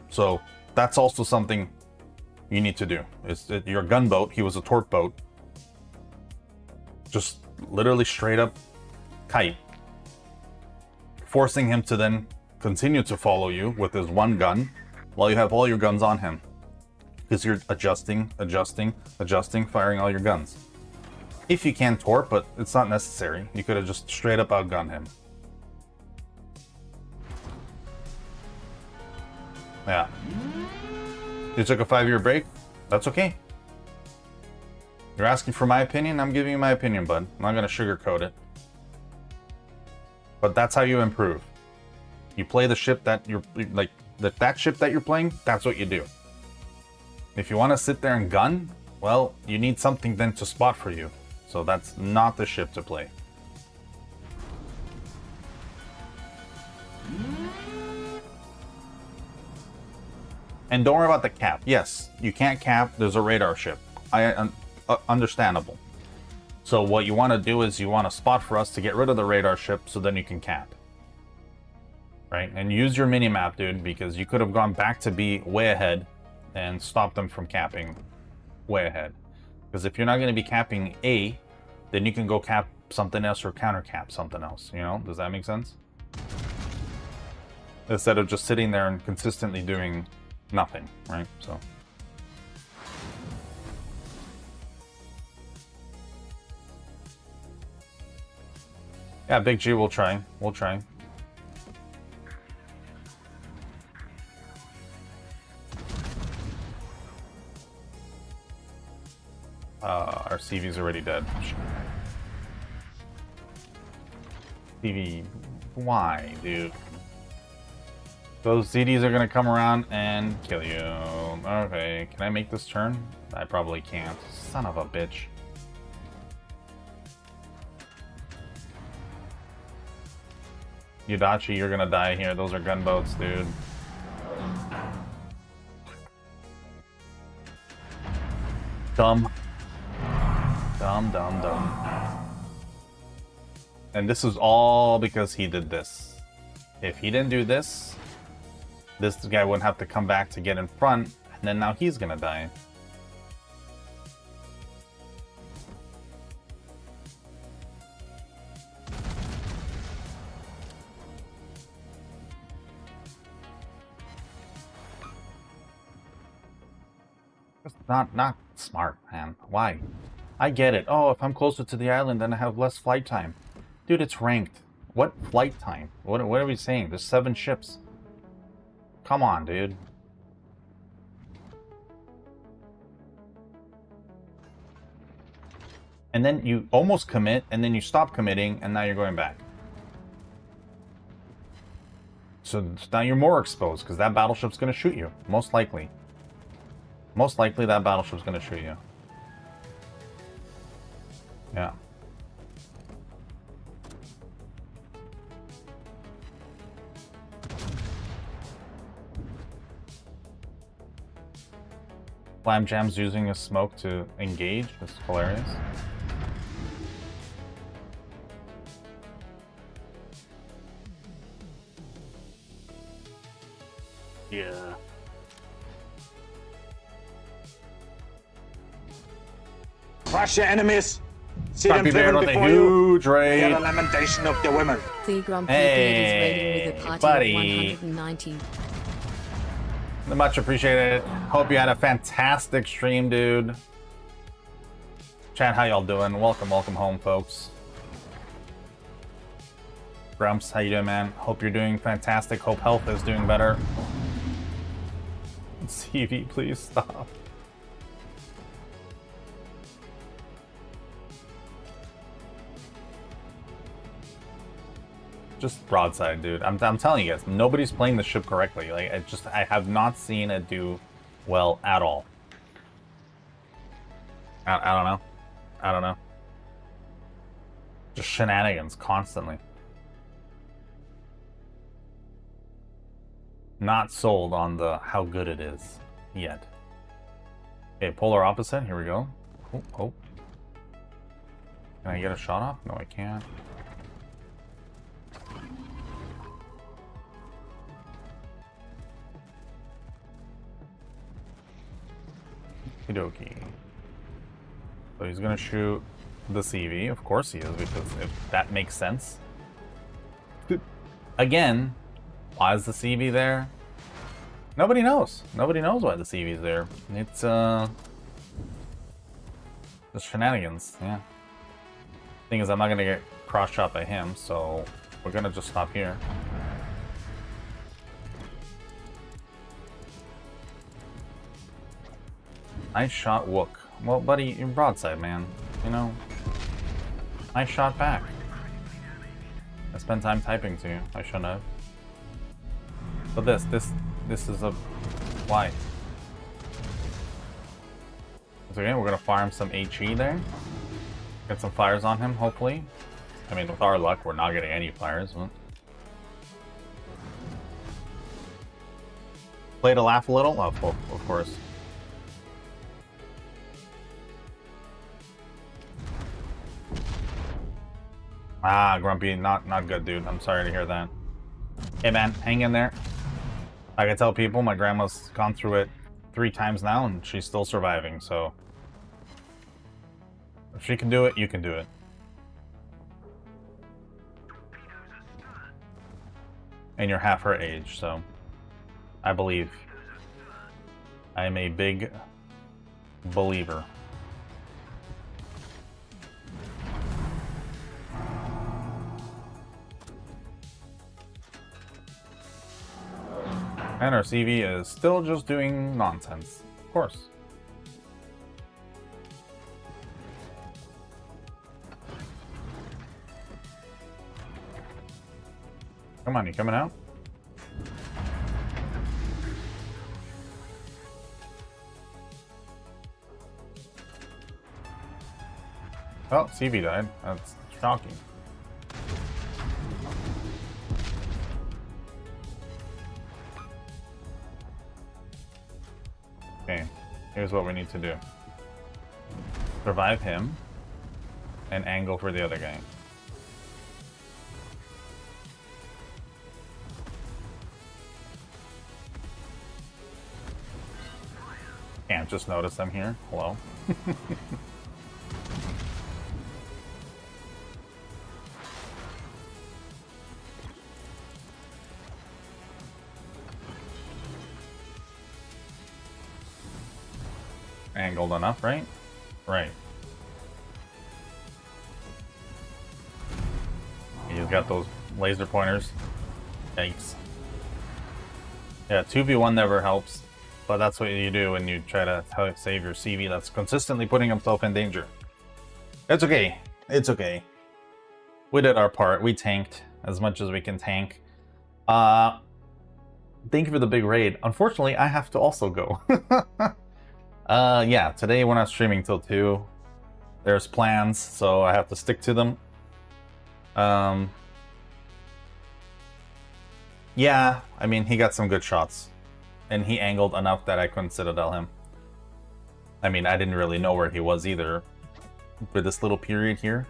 [SPEAKER 1] So that's also something you need to do. Your gunboat, he was a torp boat. Just literally straight up kite. Forcing him to then continue to follow you with his one gun while you have all your guns on him. Because you're adjusting, firing all your guns. If you can torp, but it's not necessary. You could have just straight up outgunned him. Yeah. You took a 5-year break? That's okay. You're asking for my opinion? I'm giving you my opinion, bud. I'm not gonna sugarcoat it. But that's how you improve. You play the ship that you're like that ship that you're playing, that's what you do. If you want to sit there and gun, well, you need something then to spot for you. So that's not the ship to play. And don't worry about the cap. Yes, you can't cap. There's a radar ship. Understandable. So what you want to do is you want to spot for us to get rid of the radar ship so then you can cap. Right? And use your mini-map, dude, because you could have gone back to be way ahead and stopped them from capping way ahead. Because if you're not going to be capping A, then you can go cap something else or counter cap something else. You know? Does that make sense? Instead of just sitting there and consistently doing nothing, right? So... yeah, Big G, we'll try. We'll try. Our CV's already dead. CV, why, dude? Those CDs are gonna come around and kill you. Okay, can I make this turn? I probably can't. Son of a bitch. Yudachi, you're gonna die here. Those are gunboats, dude. Dumb. Dumb. And this is all because he did this. If he didn't do this, this guy wouldn't have to come back to get in front, and then now he's gonna die. Not smart, man. Why? I get it. Oh, if I'm closer to the island, then I have less flight time. Dude, it's ranked. What flight time? What are we saying? There's 7 ships. Come on, dude. And then you almost commit, and then you stop committing, and now you're going back. So now you're more exposed, because that battleship's going to shoot you. Most likely. Most likely that battleship's going to shoot you. Yeah. Flam Jam's using a smoke to engage. That's hilarious. Yeah.
[SPEAKER 7] Crush your enemies. See
[SPEAKER 1] Grumpy
[SPEAKER 7] them
[SPEAKER 1] Bear
[SPEAKER 7] driven
[SPEAKER 1] with a
[SPEAKER 7] before you.
[SPEAKER 1] huge raid.
[SPEAKER 7] Hear the lamentation of the women.
[SPEAKER 6] The Grumpy
[SPEAKER 1] Hey,
[SPEAKER 6] Beard is raiding with a party
[SPEAKER 1] buddy.
[SPEAKER 6] of 190.
[SPEAKER 1] Much appreciated. Hope you had a fantastic stream, dude. Chat, how y'all doing? Welcome home, folks. Grumps, how you doing, man? Hope you're doing fantastic. Hope health is doing better. CV, please stop. Just broadside, dude. I'm telling you guys, nobody's playing the ship correctly. Like, I have not seen it do well at all. I don't know. I don't know. Just shenanigans constantly. Not sold on the how good it is yet. Okay, polar opposite. Here we go. Oh. Can I get a shot off? No, I can't. Okie-dokie. So he's gonna shoot the CV. Of course he is, because if that makes sense. Again, why is the CV there? Nobody knows. Nobody knows why the CV is there. It's just shenanigans. Yeah. Thing is, I'm not gonna get cross-shot by him, so we're gonna just stop here. Nice shot, Wook. Well, buddy, you're broadside, man. You know, nice shot back. I spent time typing to you. I shouldn't have. But this is a why. It's okay. We're gonna farm some HE there. Get some fires on him, hopefully. I mean, with our luck, we're not getting any fires. But... Play to laugh a little? Of course. Ah, Grumpy, not good, dude. I'm sorry to hear that. Hey, man, hang in there. I can tell people my grandma's gone through it 3 times now, and she's still surviving, so... If she can do it, you can do it. And you're half her age, so... I believe. I am a big believer. And our CV is still just doing nonsense. Of course. Come on, you coming out? Oh, CV died. That's shocking. Okay, here's what we need to do. Survive him, and angle for the other guy. Can't just notice I'm here. Hello. Angled enough, right? Right. He's got those laser pointers. Yikes. Yeah, 2v1 never helps, but that's what you do when you try to save your CV that's consistently putting himself in danger. It's okay. It's okay. We did our part. We tanked as much as we can tank. Thank you for the big raid. Unfortunately, I have to also go. Yeah, today we're not streaming till 2. There's plans, so I have to stick to them. Yeah, I mean, he got some good shots. And he angled enough that I couldn't Citadel him. I mean, I didn't really know where he was either with this little period here.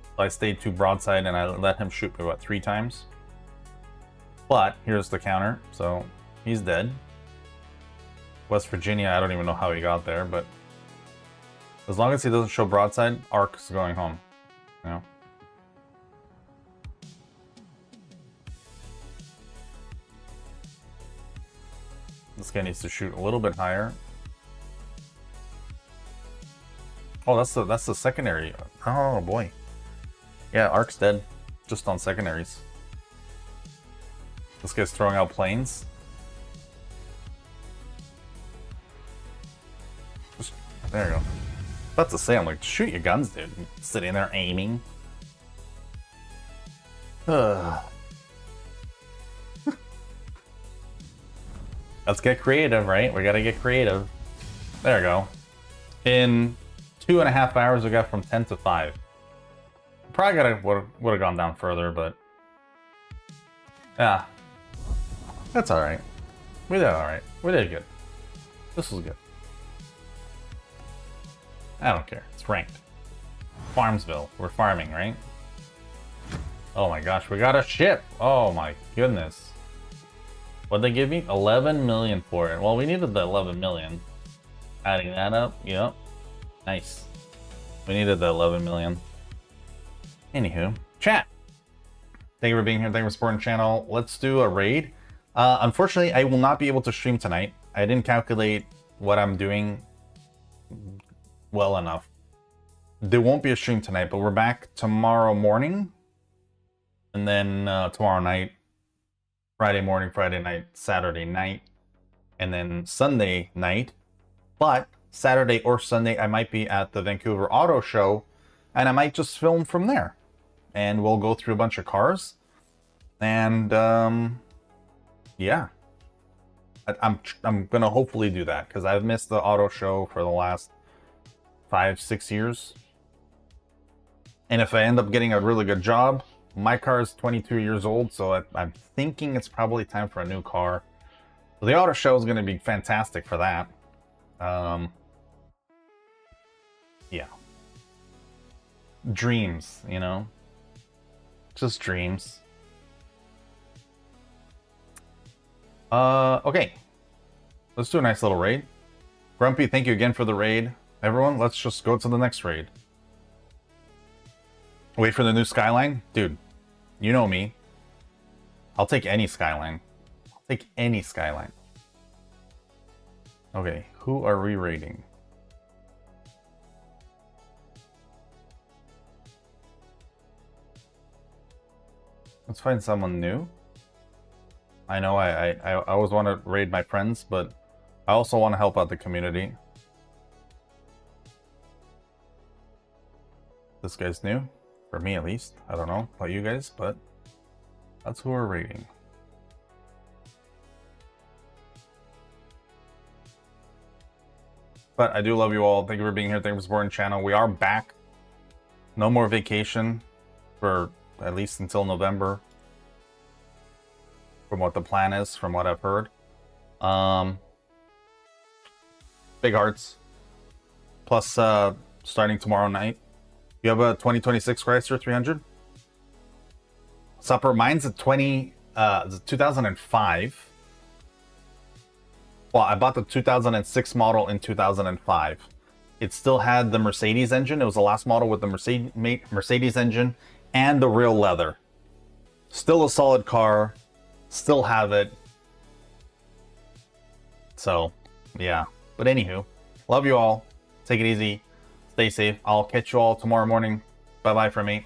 [SPEAKER 1] So I stayed too broadside and I let him shoot me, what, 3 times? But, here's the counter, so he's dead. West Virginia, I don't even know how he got there, but as long as he doesn't show broadside, Ark's going home. You know? This guy needs to shoot a little bit higher. Oh, that's the secondary. Oh boy. Yeah, Ark's dead. Just on secondaries. This guy's throwing out planes. There you go. About to say, I'm like, shoot your guns, dude. Sitting there aiming. Let's get creative, right? We gotta get creative. There we go. In 2.5 hours, we got from 10 to 5. Probably would have gone down further, but yeah, that's all right. We did all right. We did good. This was good. I don't care. It's ranked. Farmsville. We're farming, right? Oh my gosh, we got a ship. Oh my goodness. What'd they give me? 11 million for it. Well, we needed the 11 million. Adding that up, yep. Nice. We needed the 11 million. Anywho, chat. Thank you for being here. Thank you for supporting the channel. Let's do a raid. Unfortunately, I will not be able to stream tonight. I didn't calculate what I'm doing well enough. There won't be a stream tonight, but we're back tomorrow morning. And then tomorrow night, Friday morning, Friday night, Saturday night, and then Sunday night. But Saturday or Sunday, I might be at the Vancouver Auto Show, and I might just film from there. And we'll go through a bunch of cars. And yeah. I'm gonna hopefully do that, because I've missed the auto show for the last 5-6 years. And if I end up getting a really good job, my car is 22 years old, so I'm thinking it's probably time for a new car. So the auto show is going to be fantastic for that. Yeah. Dreams, you know? Just dreams. Okay. Let's do a nice little raid. Grumpy, thank you again for the raid. Everyone, let's just go to the next raid. Wait for the new Skyline? Dude, you know me. I'll take any Skyline. I'll take any Skyline. Okay, who are we raiding? Let's find someone new. I know I always want to raid my friends, but I also want to help out the community. This guy's new. For me, at least. I don't know about you guys, but that's who we're raiding. But I do love you all. Thank you for being here. Thank you for supporting the channel. We are back. No more vacation for at least until November. From what the plan is, from what I've heard. Big hearts. Plus, starting tomorrow night. You have a 2026 Chrysler 300? Supper, mine's a 2005. Well, I bought the 2006 model in 2005. It still had the Mercedes engine. It was the last model with the Mercedes engine and the real leather. Still a solid car. Still have it. So, yeah. But anywho, love you all. Take it easy. Stay safe. I'll catch you all tomorrow morning. Bye-bye from me.